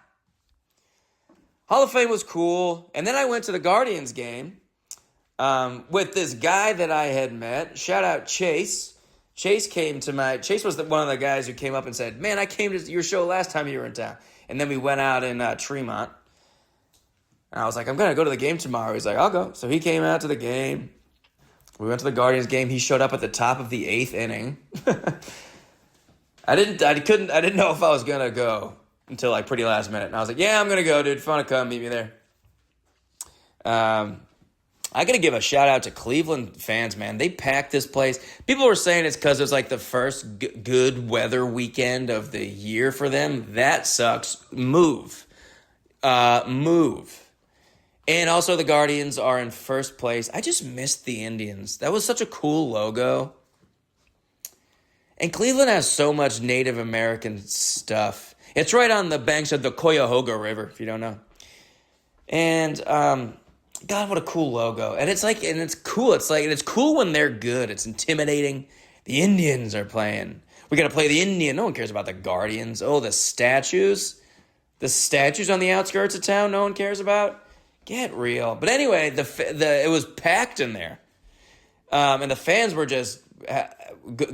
Speaker 1: Hall of Fame was cool, and then I went to the Guardians game with this guy that I had met. Shout out Chase. Chase was one of the guys who came up and said, man, I came to your show last time you were in town. And then we went out in Tremont. And I was like, I'm going to go to the game tomorrow. He's like, I'll go. So he came out to the game. We went to the Guardians game. He showed up at the top of the 8th inning. I didn't know if I was going to go until like pretty last minute. And I was like, yeah, I'm going to go, dude. If you want to come, meet me there. I got to give a shout out to Cleveland fans, man. They packed this place. People were saying it's because it was like the first good weather weekend of the year for them. That sucks. Move. And also the Guardians are in first place. I just missed the Indians. That was such a cool logo. And Cleveland has so much Native American stuff. It's right on the banks of the Cuyahoga River, if you don't know. And God, what a cool logo! And it's cool. It's cool when they're good. It's intimidating. The Indians are playing. We got to play the Indian. No one cares about the Guardians. Oh, the statues on the outskirts of town. No one cares about. Get real. But anyway, it was packed in there, and the fans were just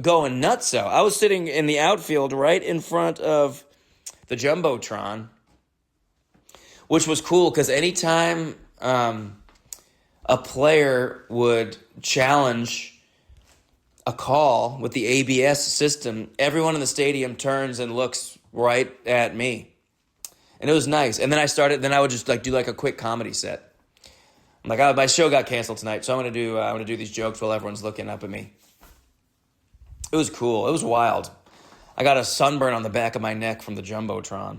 Speaker 1: going nuts. So I was sitting in the outfield right in front of the Jumbotron, which was cool because anytime a player would challenge a call with the ABS system, everyone in the stadium turns and looks right at me. And it was nice. And then I would just do a quick comedy set. I'm like, oh, my show got canceled tonight, so I'm gonna do these jokes while everyone's looking up at me. It was cool. It was wild. I got a sunburn on the back of my neck from the Jumbotron.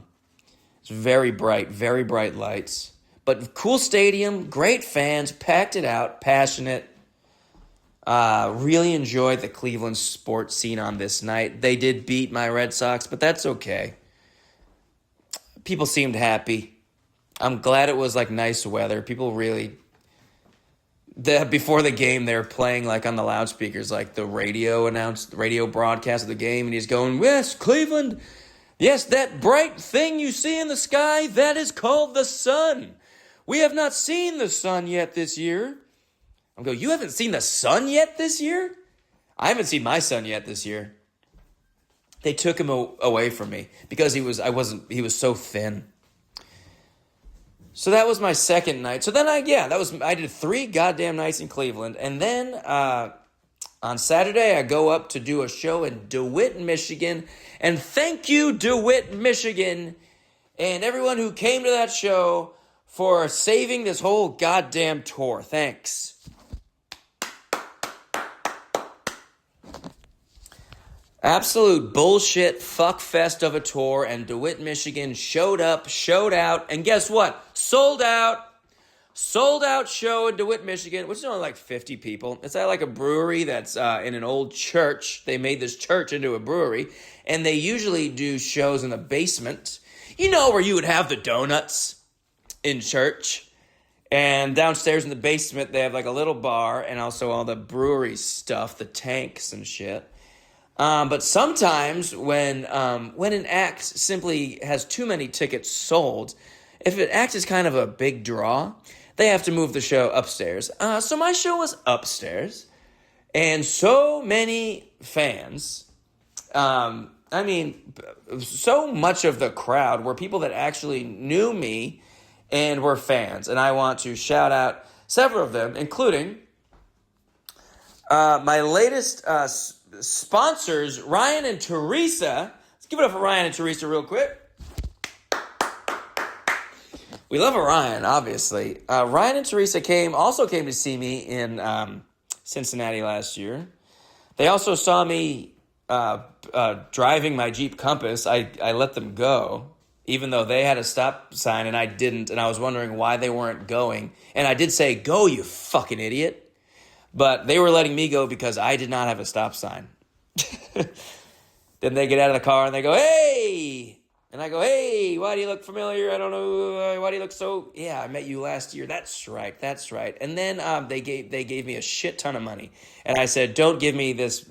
Speaker 1: It's very bright lights. But cool stadium, great fans, packed it out, passionate. Really enjoyed the Cleveland sports scene on this night. They did beat my Red Sox, but that's okay. People seemed happy. I'm glad it was nice weather. People really... Before the game, they were playing on the loudspeakers, the radio broadcast of the game, and he's going, yes, Cleveland, yes, that bright thing you see in the sky, that is called the sun. We have not seen the sun yet this year. I'm going, you haven't seen the sun yet this year? I haven't seen my son yet this year. They took him away from me because he was so thin. So that was my second night. So then I did 3 goddamn nights in Cleveland. And then on Saturday, I go up to do a show in DeWitt, Michigan. And thank you, DeWitt, Michigan, and everyone who came to that show for saving this whole goddamn tour. Thanks. Absolute bullshit fuckfest of a tour, and DeWitt, Michigan showed up, showed out, and guess what? Sold out. Sold out show in DeWitt, Michigan, which is only 50 people. It's at a brewery that's in an old church. They made this church into a brewery, and they usually do shows in the basement. You know, where you would have the donuts in church. And downstairs in the basement, they have a little bar and also all the brewery stuff, the tanks and shit. But sometimes when an act simply has too many tickets sold, if an act is kind of a big draw, they have to move the show upstairs. So my show was upstairs, and so many fans, so much of the crowd were people that actually knew me and were fans. And I want to shout out several of them, including my latest sponsors, Ryan and Teresa. Let's give it up for Ryan and Teresa real quick. We love Ryan, obviously. Ryan and Teresa came to see me in Cincinnati last year. They also saw me driving my Jeep Compass. I let them go, even though they had a stop sign and I didn't, and I was wondering why they weren't going. And I did say, go, you fucking idiot. But they were letting me go because I did not have a stop sign. Then they get out of the car and they go, hey! And I go, hey, why do you look familiar? I don't know. Why do you look so... Yeah, I met you last year. That's right. And then they gave me a shit ton of money. And I said, don't give me this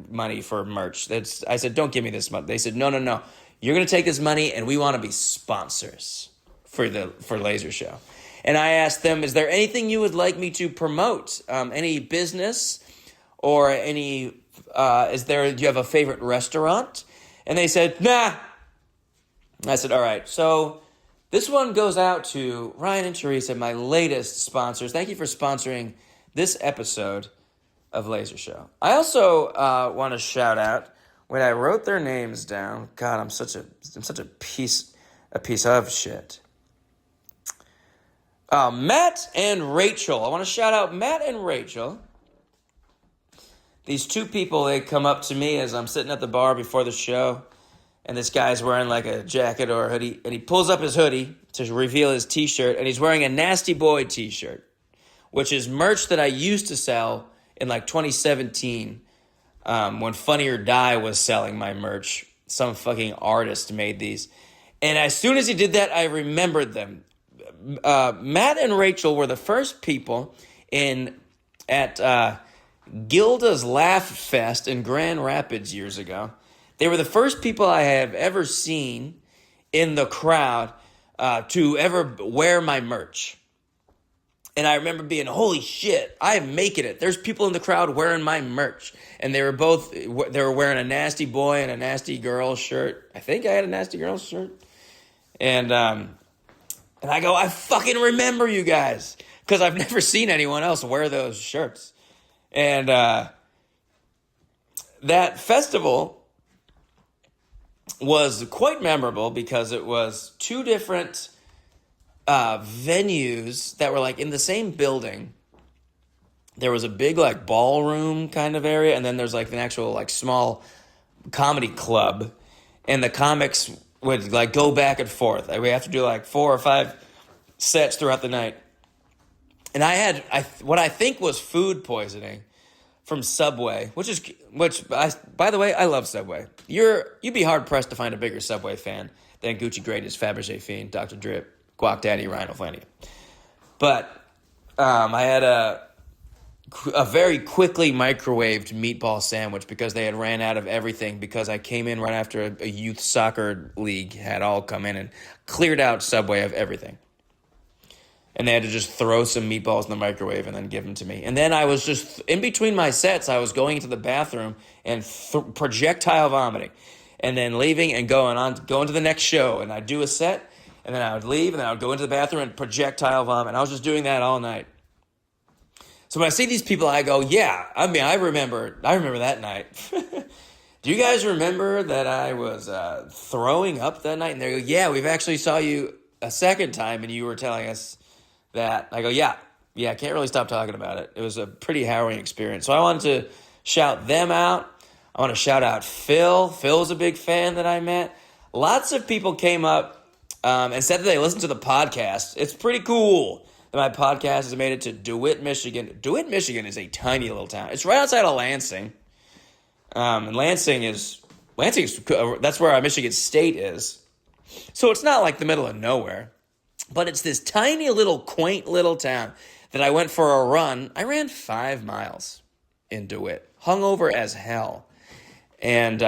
Speaker 1: money for merch. I said, don't give me this money. They said, no. You're going to take this money and we want to be sponsors for Laser Show. And I asked them, is there anything you would like me to promote? Any business or any... do you have a favorite restaurant? And they said, nah. I said, all right. So this one goes out to Ryan and Teresa, my latest sponsors. Thank you for sponsoring this episode of Laser Show. I also want to shout out, when I wrote their names down, God, I'm such a piece of shit. Matt and Rachel. I want to shout out Matt and Rachel. These two people, they come up to me as I'm sitting at the bar before the show, and this guy's wearing a jacket or a hoodie, and he pulls up his hoodie to reveal his t-shirt, and he's wearing a Nasty Boy t-shirt, which is merch that I used to sell in 2017 when Funny or Die was selling my merch. Some fucking artist made these. And as soon as he did that, I remembered them. Matt and Rachel were the first people at Gilda's Laugh Fest in Grand Rapids years ago. They were the first people I have ever seen in the crowd to ever wear my merch. And I remember being, holy shit, I am making it. There's people in the crowd wearing my merch. And they were wearing a Nasty Boy and a Nasty Girl shirt. I think I had a Nasty Girl shirt. And I go, I fucking remember you guys. Because I've never seen anyone else wear those shirts. And that festival was quite memorable because it was two different venues that were like in the same building. There was a big like ballroom kind of area, and then there's like an actual like small comedy club, and the comics would like go back and forth. We have to do like 4 or 5 sets throughout the night. And I had what I think was food poisoning from Subway, by the way, I love Subway. You'd be hard pressed to find a bigger Subway fan than Gucci Greatest, Fabergé Fiend, Dr. Drip, Guac Daddy, Rhino Flanagan. But I had a very quickly microwaved meatball sandwich because they had ran out of everything, because I came in right after a youth soccer league had all come in and cleared out Subway of everything. And they had to just throw some meatballs in the microwave and then give them to me. And then I was just, in between my sets, I was going into the bathroom and projectile vomiting. And then leaving and going to the next show. And I'd do a set, and then I would leave, and then I would go into the bathroom and projectile vomit. And I was just doing that all night. So when I see these people, I go, yeah, I remember that night. Do you guys remember that I was throwing up that night? And they go, yeah, we've actually saw you a second time, and you were telling us that. I go, yeah, I can't really stop talking about it. It was a pretty harrowing experience. So I wanted to shout them out. I want to shout out Phil. Phil's a big fan that I met. Lots of people came up and said that they listened to the podcast. It's pretty cool that my podcast has made it to DeWitt, Michigan. DeWitt, Michigan is a tiny little town. It's right outside of Lansing. And Lansing's that's where Michigan State is. So it's not like the middle of nowhere. But it's this tiny little quaint little town that I went for a run. I ran 5 miles in DeWitt, hungover as hell. And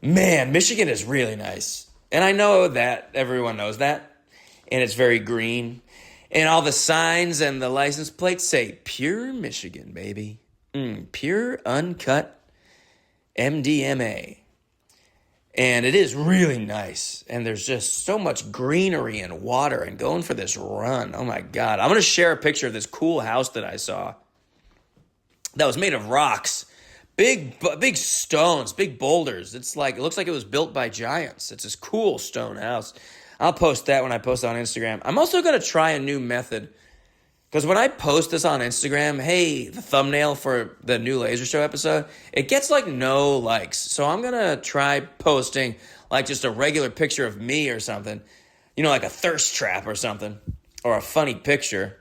Speaker 1: man, Michigan is really nice. And I know that everyone knows that. And it's very green. And all the signs and the license plates say pure Michigan, baby. Pure, uncut MDMA. And it is really nice. And there's just so much greenery and water, and going for this run. Oh my God. I'm going to share a picture of this cool house that I saw that was made of rocks. Big stones, big boulders. It looks like it was built by giants. It's this cool stone house. I'll post that when I post it on Instagram. I'm also going to try a new method, because when I post this on Instagram, hey, the thumbnail for the new Laser Show episode, it gets like no likes. So I'm going to try posting like just a regular picture of me or something, like a thirst trap or something, or a funny picture,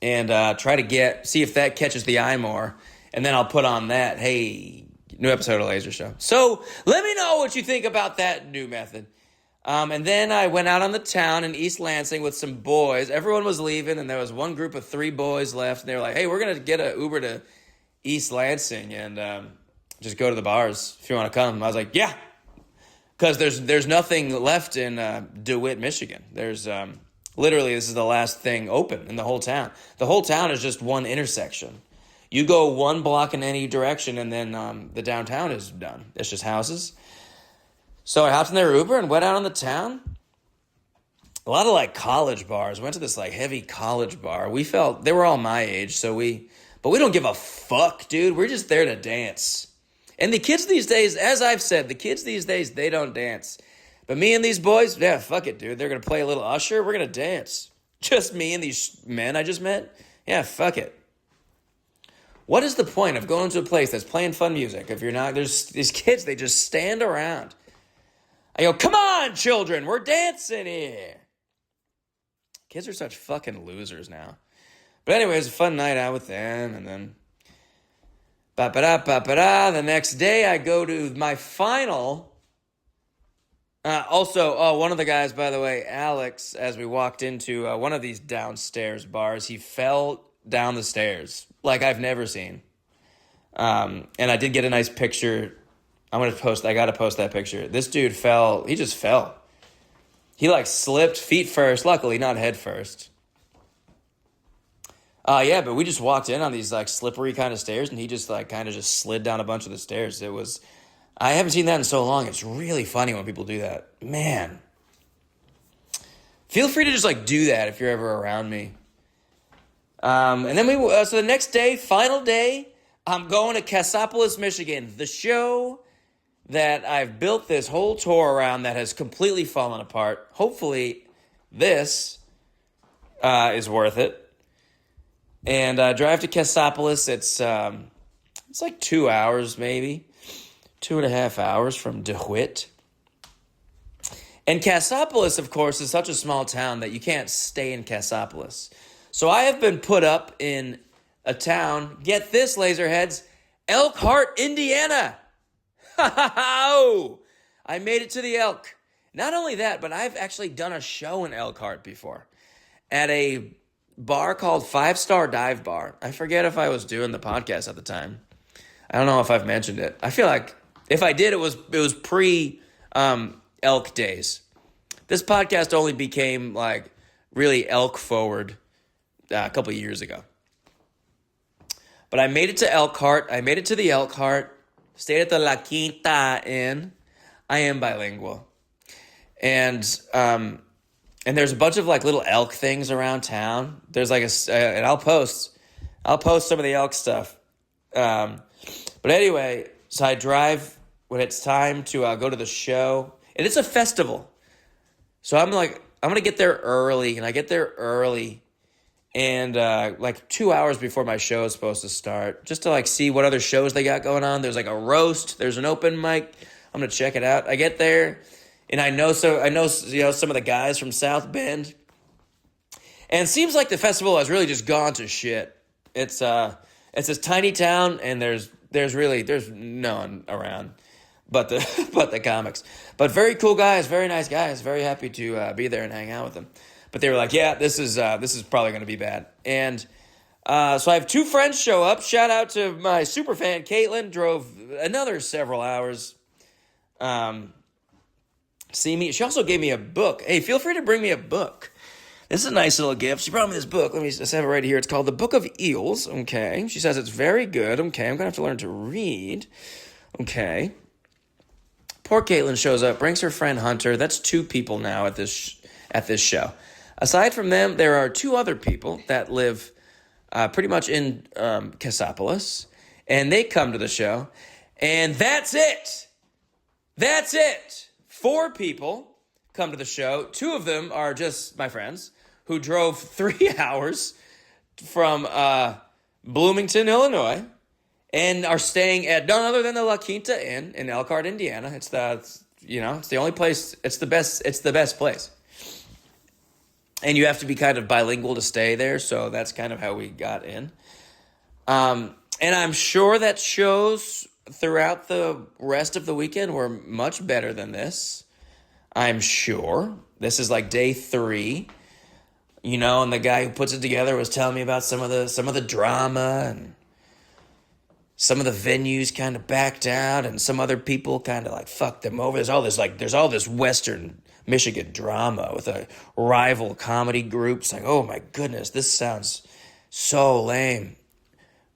Speaker 1: and try to see if that catches the eye more. And then I'll put on that, hey, new episode of Laser Show. So let me know what you think about that new method. And then I went out on the town in East Lansing with some boys. Everyone was leaving, and there was one group of 3 boys left. And they were like, hey, we're going to get an Uber to East Lansing and just go to the bars if you want to come. I was like, yeah, because there's nothing left in DeWitt, Michigan. There's literally, this is the last thing open in the whole town. The whole town is just one intersection. You go 1 block in any direction, and then the downtown is done. It's just houses. So I hopped in their Uber and went out on the town. A lot of like college bars. Went to this like heavy college bar. They were all my age, but we don't give a fuck, dude. We're just there to dance. And the kids these days, as I've said, they don't dance. But me and these boys, yeah, fuck it, dude. They're going to play a little Usher. We're going to dance. Just me and these men I just met. Yeah, fuck it. What is the point of going to a place that's playing fun music if you're not? There's these kids, they just stand around. I go, come on, children, we're dancing here. Kids are such fucking losers now. But anyway, it was a fun night out with them, and then Ba-ba-da, the next day, I go to my final. One of the guys, by the way, Alex, as we walked into one of these downstairs bars, he fell down the stairs like I've never seen. And I did get a nice picture. I gotta post that picture. This dude fell. He just fell. He like slipped feet first. Luckily, not head first. Yeah, but we just walked in on these like slippery kind of stairs, and he just like kind of just slid down a bunch of the stairs. I haven't seen that in so long. It's really funny when people do that. Man. Feel free to just like do that if you're ever around me. And then so the next day, final day, I'm going to Cassopolis, Michigan. The show that I've built this whole tour around that has completely fallen apart. Hopefully this is worth it. And drive to Cassopolis. It's like 2 hours maybe. 2.5 hours from DeWitt. And Cassopolis, of course, is such a small town that you can't stay in Cassopolis. So I have been put up in a town, get this, Laserheads, Elkhart, Indiana. I made it to the Elk. Not only that, but I've actually done a show in Elkhart before at a bar called 5-Star Dive Bar. I forget if I was doing the podcast at the time. I don't know if I've mentioned it. I feel like if I did, it was pre Elk days. This podcast only became like really Elk forward a couple of years ago. But I made it to Elkhart. I made it to the Elkhart. Stayed at the La Quinta Inn. I am bilingual. And there's a bunch of like little elk things around town. There's like and I'll post some of the elk stuff. But anyway, so I drive when it's time to go to the show. And it's a festival. So I'm going to get there early. And I get there early. And like 2 hours before my show is supposed to start. Just to like see what other shows they got going on. There's like a roast. There's an open mic. I'm going to check it out. I get there. And I know some of the guys from South Bend. And it seems like the festival has really just gone to shit. It's this tiny town, and there's no one around but the comics. But very cool guys, very nice guys. Very happy to be there and hang out with them. But they were like, yeah, this is probably going to be bad. And so I have two friends show up. Shout out to my super fan Caitlin. Drove another several hours. See me. She also gave me a book. Hey, feel free to bring me a book. This is a nice little gift. She brought me this book. Let me just have it right here. It's called The Book of Eels. Okay. She says it's very good. Okay. I'm going to have to learn to read. Okay. Poor Caitlin shows up, brings her friend Hunter. That's 2 people now at this show. Aside from them, there are 2 other people that live pretty much in Cassopolis, and they come to the show, and that's it. That's it. 4 people come to the show. 2 of them are just my friends who drove 3 hours from Bloomington, Illinois, and are staying at none other than the La Quinta Inn in Elkhart, Indiana. It's the only place. It's the best place. And you have to be kind of bilingual to stay there, so that's kind of how we got in. And I'm sure that shows throughout the rest of the weekend were much better than this. I'm sure. This is like day 3. And the guy who puts it together was telling me about some of the drama, and some of the venues kind of backed out, and some other people kind of like fucked them over. There's all this Western Michigan drama with a rival comedy group. It's like, oh my goodness, this sounds so lame.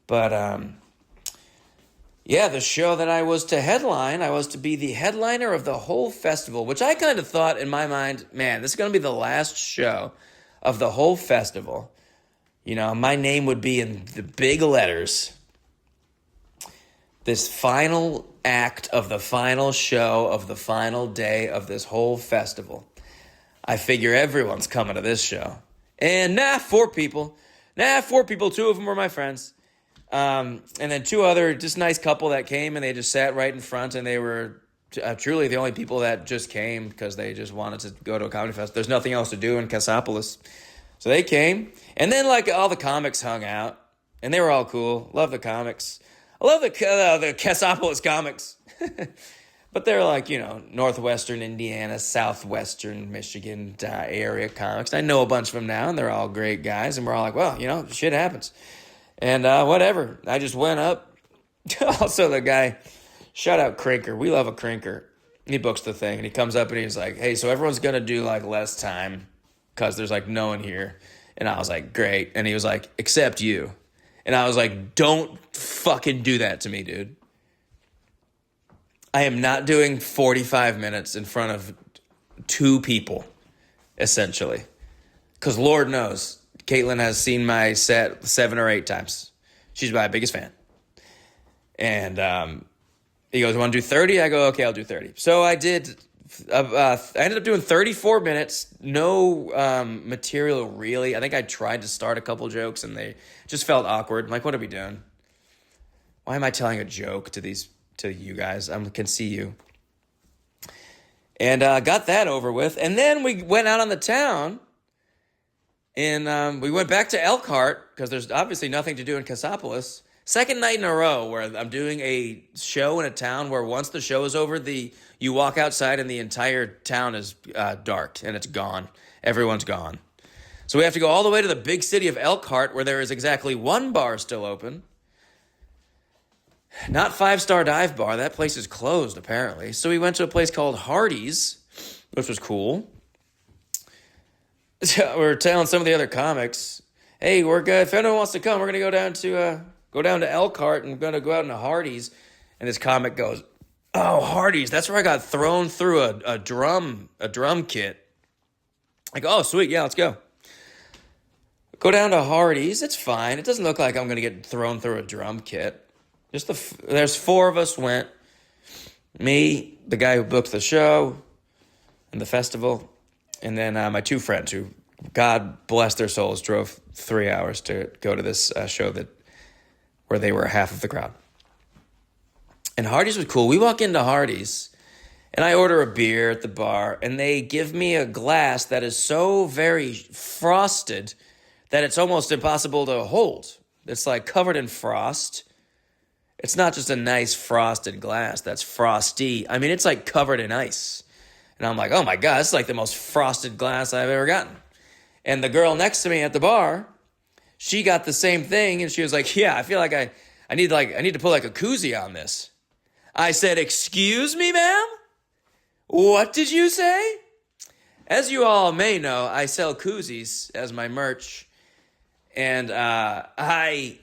Speaker 1: But yeah, the show that I was to headline, I was to be the headliner of the whole festival, which I kind of thought in my mind, man, this is going to be the last show of the whole festival. My name would be in the big letters. This final act of the final show of the final day of this whole festival. I figure everyone's coming to this show. And 4 people. 4 people, 2 of them were my friends. And then 2 other just nice couple that came, and they just sat right in front, and they were truly the only people that just came because they just wanted to go to a comedy fest. There's nothing else to do in Cassopolis. So they came, and then like all the comics hung out, and they were all cool. Love the comics. A I love the Cassopolis comics. But they're like, northwestern Indiana, southwestern Michigan area comics. I know a bunch of them now, and they're all great guys. And we're all like, well, shit happens. And whatever. I just went up. Also, the guy, shout out Crinker. We love a Crinker. He books the thing, and he comes up and he's like, hey, so everyone's going to do like less time because there's like no one here. And I was like, great. And he was like, except you. And I was like, don't fucking do that to me, dude. I am not doing 45 minutes in front of 2 people, essentially. Because Lord knows, Caitlin has seen my set 7 or 8 times. She's my biggest fan. And he goes, want to do 30? I go, okay, I'll do 30. So I did. I ended up doing 34 minutes. No material, really. I think I tried to start a couple jokes, and they just felt awkward. I'm like, what are we doing? Why am I telling a joke to you guys? I can see you. And got that over with. And then we went out on the town, and we went back to Elkhart, because there's obviously nothing to do in Cassopolis. Second night in a row where I'm doing a show in a town where once the show is over, you walk outside and the entire town is dark and it's gone. Everyone's gone. So we have to go all the way to the big city of Elkhart, where there is exactly 1 bar still open. Not 5 Star Dive Bar. That place is closed, apparently. So we went to a place called Hardee's, which was cool. We were telling some of the other comics, hey, we're good. If anyone wants to come, we're going to go down to Elkhart, and we're going to go out into Hardee's. And this comic goes, oh, Hardee's. That's where I got thrown through a drum kit. I go, oh, sweet. Yeah, let's go. Go down to Hardee's. It's fine. It doesn't look like I'm going to get thrown through a drum kit. There's 4 of us went. Me, the guy who booked the show and the festival, and then my 2 friends who, God bless their souls, drove 3 hours to go to this show where they were half of the crowd. And Hardee's was cool. We walk into Hardee's, and I order a beer at the bar, and they give me a glass that is so very frosted that it's almost impossible to hold. It's like covered in frost. It's not just a nice frosted glass that's frosty. I mean, it's like covered in ice. And I'm like, oh my God, it's like the most frosted glass I've ever gotten. And the girl next to me at the bar, she got the same thing. And she was like, yeah, I feel like I need to put like a koozie on this. I said, excuse me, ma'am? What did you say? As you all may know, I sell koozies as my merch. And I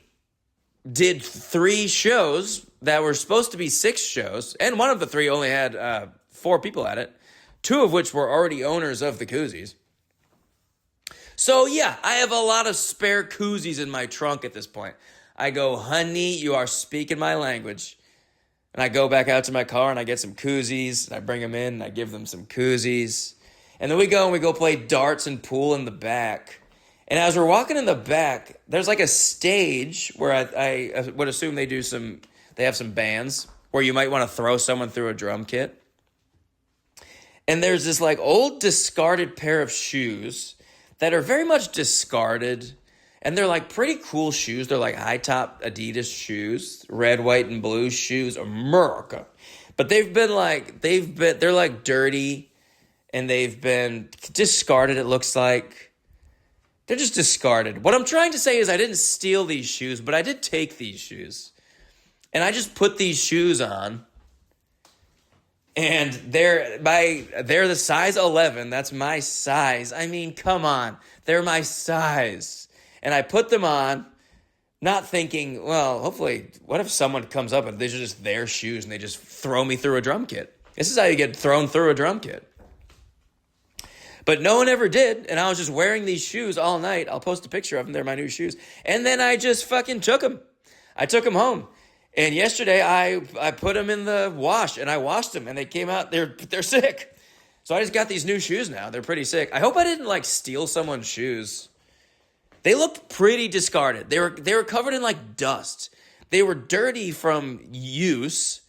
Speaker 1: did 3 shows that were supposed to be 6 shows, and one of the 3 only had 4 people at it, 2 of which were already owners of the koozies. So yeah, I have a lot of spare koozies in my trunk at this point. I go, honey, you are speaking my language. And I go back out to my car and I get some koozies, and I bring them in and I give them some koozies. And then we go play darts and pool in the back. And as we're walking in the back, there's like a stage where I would assume they have some bands where you might want to throw someone through a drum kit. And there's this like old discarded pair of shoes that are very much discarded. And they're like pretty cool shoes. They're like high top Adidas shoes, red, white, and blue shoes, America. But they're like dirty, and they've been discarded, it looks like. They're just discarded. What I'm trying to say is I didn't steal these shoes, but I did take these shoes. And I just put these shoes on. And they're the size 11. That's my size. I mean, come on. They're my size. And I put them on, not thinking, well, hopefully, what if someone comes up and these are just their shoes and they just throw me through a drum kit? This is how you get thrown through a drum kit. But no one ever did, and I was just wearing these shoes all night. I'll post a picture of them. They're my new shoes. And then I just fucking took them. I took them home. And yesterday, I put them in the wash, and I washed them, and they came out. They're sick. So I just got these new shoes now. They're pretty sick. I hope I didn't, like, steal someone's shoes. They looked pretty discarded. They were covered in, like, dust. They were dirty from use.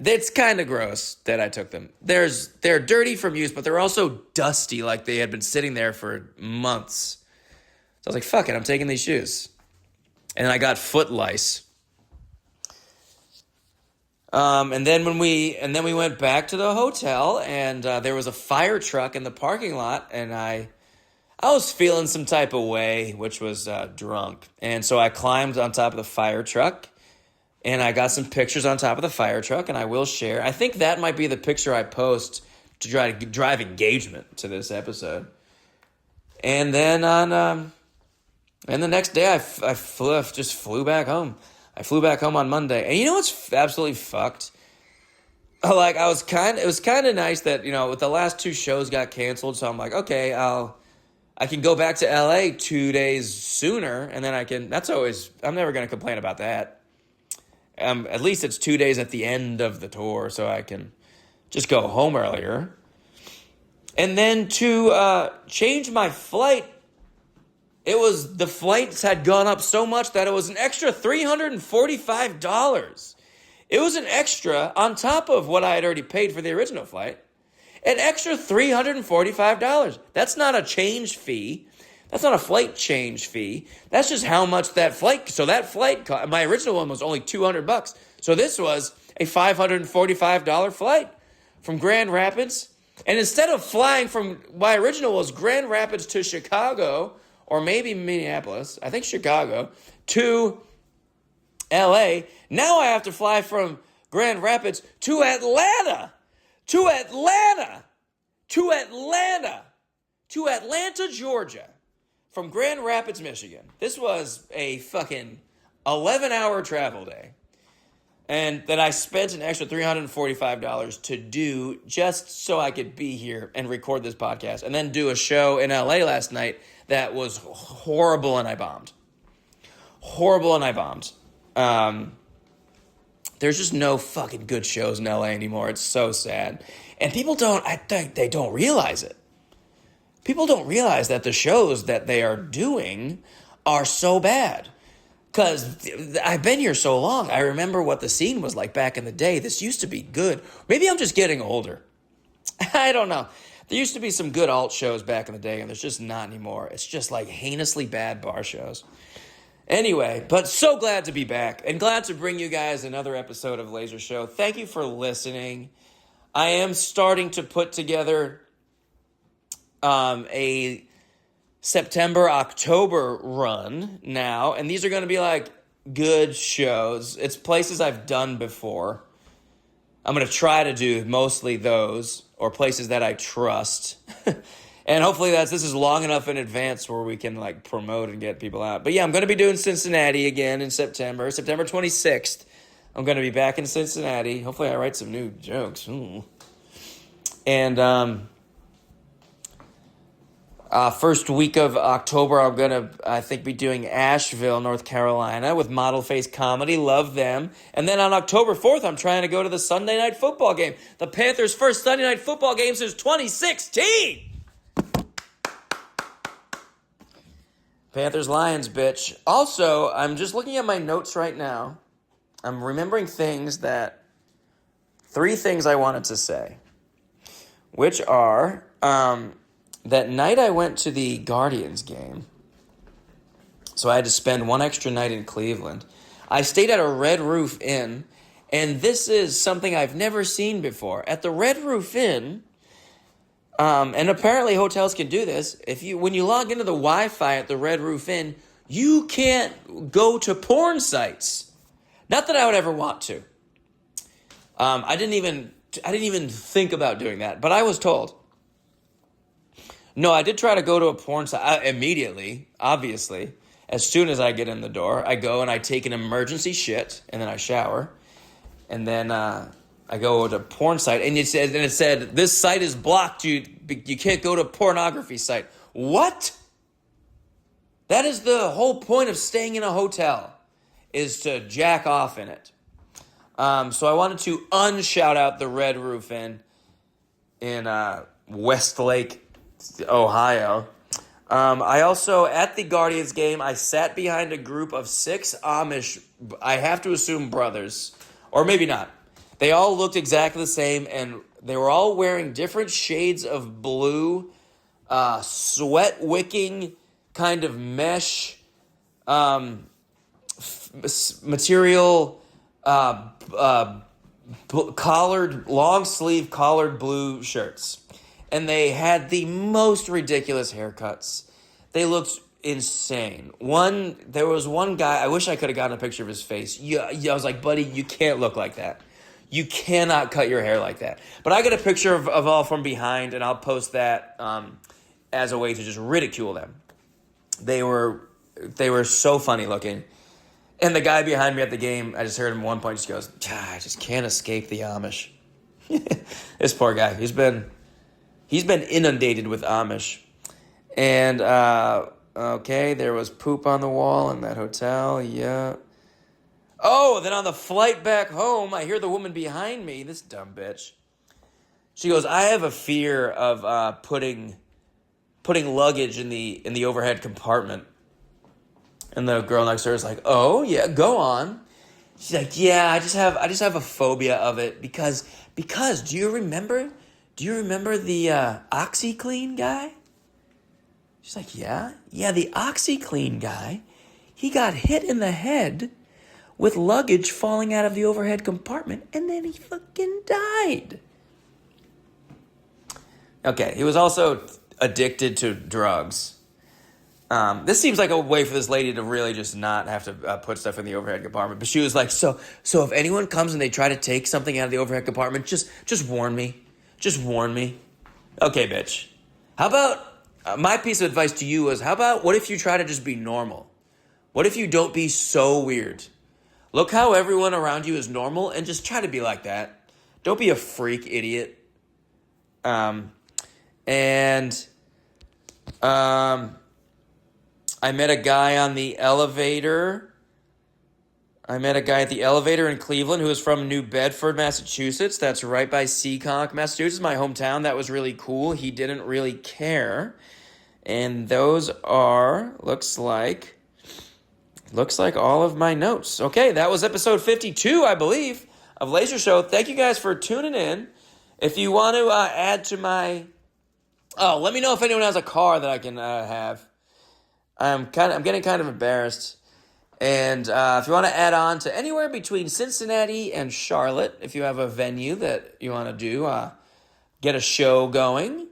Speaker 1: It's kind of gross that I took them. They're dirty from use, but they're also dusty, like they had been sitting there for months. So I was like, fuck it, I'm taking these shoes. And I got foot lice. And then we went back to the hotel, and there was a fire truck in the parking lot, and I was feeling some type of way, which was drunk. And so I climbed on top of the fire truck, and I got some pictures on top of the fire truck, and I will share. I think that might be the picture I post to try to drive engagement to this episode. And then and the next day I flew back home. I flew back home on Monday. And you know what's absolutely fucked? Like, it was kind of nice that, with the last 2 shows got canceled, so I'm like, okay, I can go back to LA 2 days sooner, and then I'm never going to complain about that. At least it's 2 days at the end of the tour, so I can just go home earlier. And then to change my flight, the flights had gone up so much that it was an extra $345. It was an extra on top of what I had already paid for the original flight. An extra $345. That's not a change fee. That's not a flight change fee. That's just how much that flight. So that flight, my original one was only $200. So this was a $545 flight from Grand Rapids. And instead of flying from, my original was Grand Rapids to Chicago, or maybe Minneapolis, I think Chicago, to LA. Now I have to fly from Grand Rapids to Atlanta. To Atlanta, Georgia, from Grand Rapids, Michigan. This was a fucking 11-hour travel day. And that I spent an extra $345 to do just so I could be here and record this podcast. And then do a show in LA last night that was horrible and I bombed. There's just no fucking good shows in LA anymore. It's so sad. And I think they don't realize it. People don't realize that the shows that they are doing are so bad. Because I've been here so long. I remember what the scene was like back in the day. This used to be good. Maybe I'm just getting older. I don't know. There used to be some good alt shows back in the day, and there's just not anymore. It's just like heinously bad bar shows. Anyway, but so glad to be back and glad to bring you guys another episode of Laser Show. Thank you for listening. I am starting to put together a September-October run now, and these are going to be like good shows. It's places I've done before. I'm going to try to do mostly those, or places that I trust. And hopefully this is long enough in advance where we can like promote and get people out. But yeah, I'm going to be doing Cincinnati again in September 26th. I'm going to be back in Cincinnati. Hopefully I write some new jokes. Ooh. And first week of October, I'm going to, I think, be doing Asheville, North Carolina with Model Face Comedy. Love them. And then on October 4th, I'm trying to go to the Sunday Night Football game. The Panthers' first Sunday Night Football game since 2016. Panthers-Lions, bitch. Also, I'm just looking at my notes right now. I'm remembering 3 things I wanted to say, which are, that night I went to the Guardians game, so I had to spend one extra night in Cleveland. I stayed at a Red Roof Inn, and this is something I've never seen before. At the Red Roof Inn, and apparently hotels can do this, when you log into the Wi-Fi at the Red Roof Inn, you can't go to porn sites. Not that I would ever want to. I didn't even think about doing that, but I was told. No, I did try to go to a porn site immediately, obviously. As soon as I get in the door, I go and I take an emergency shit, and then I shower. And then I go to a porn site, and it said, this site is blocked. You can't go to a pornography site. What? That is the whole point of staying in a hotel, is to jack off in it. So I wanted to unshout out the Red Roof Inn in Westlake, Ohio. I also, at the Guardians game, I sat behind a group of 6 Amish, I have to assume brothers, or maybe not. They all looked exactly the same, and they were all wearing different shades of blue, sweat-wicking kind of mesh material, long sleeve collared blue shirts. And they had the most ridiculous haircuts. They looked insane. There was one guy, I wish I could have gotten a picture of his face. Yeah, I was like, buddy, you can't look like that. You cannot cut your hair like that. But I got a picture of all from behind, and I'll post that as a way to just ridicule them. They were so funny looking. And the guy behind me at the game, I just heard him at one point just goes, I just can't escape the Amish. This poor guy. He's been inundated with Amish. And, okay, there was poop on the wall in that hotel, yeah. Oh, then on the flight back home, I hear the woman behind me, this dumb bitch. She goes, I have a fear of putting luggage in the overhead compartment. And the girl next to her is like, oh, yeah, go on. She's like, yeah, I just have a phobia of it because do you remember the OxyClean guy? She's like, yeah, the OxyClean guy, he got hit in the head with luggage falling out of the overhead compartment, and then he fucking died. Okay, he was also addicted to drugs. This seems like a way for this lady to really just not have to put stuff in the overhead compartment. But she was like, so if anyone comes and they try to take something out of the overhead compartment, just warn me. Just warn me. Okay, bitch. How about, my piece of advice to you was, what if you try to just be normal? What if you don't be so weird? Look how everyone around you is normal and just try to be like that. Don't be a freak idiot. I met a guy on the elevator. I met a guy at the elevator in Cleveland who was from New Bedford, Massachusetts. That's right by Seekonk, Massachusetts, my hometown. That was really cool. He didn't really care. And those are, looks like all of my notes. Okay, that was episode 52, I believe, of Laser Show. Thank you guys for tuning in. If you want to add to my... Oh, let me know if anyone has a car that I can have. I'm getting kind of embarrassed. And if you want to add on to anywhere between Cincinnati and Charlotte, if you have a venue that you want to do, get a show going,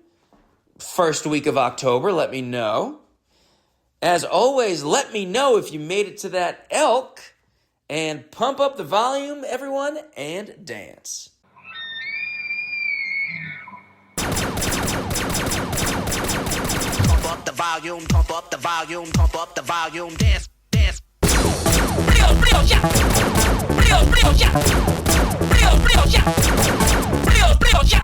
Speaker 1: first week of October, let me know. As always, let me know if you made it to that elk, and pump up the volume, everyone, and dance.
Speaker 2: Pump up the volume, pump up the volume, pump up the volume, dance, dance.
Speaker 3: Frío, ya. Frío, ya. Frío, ya. Frío, ya.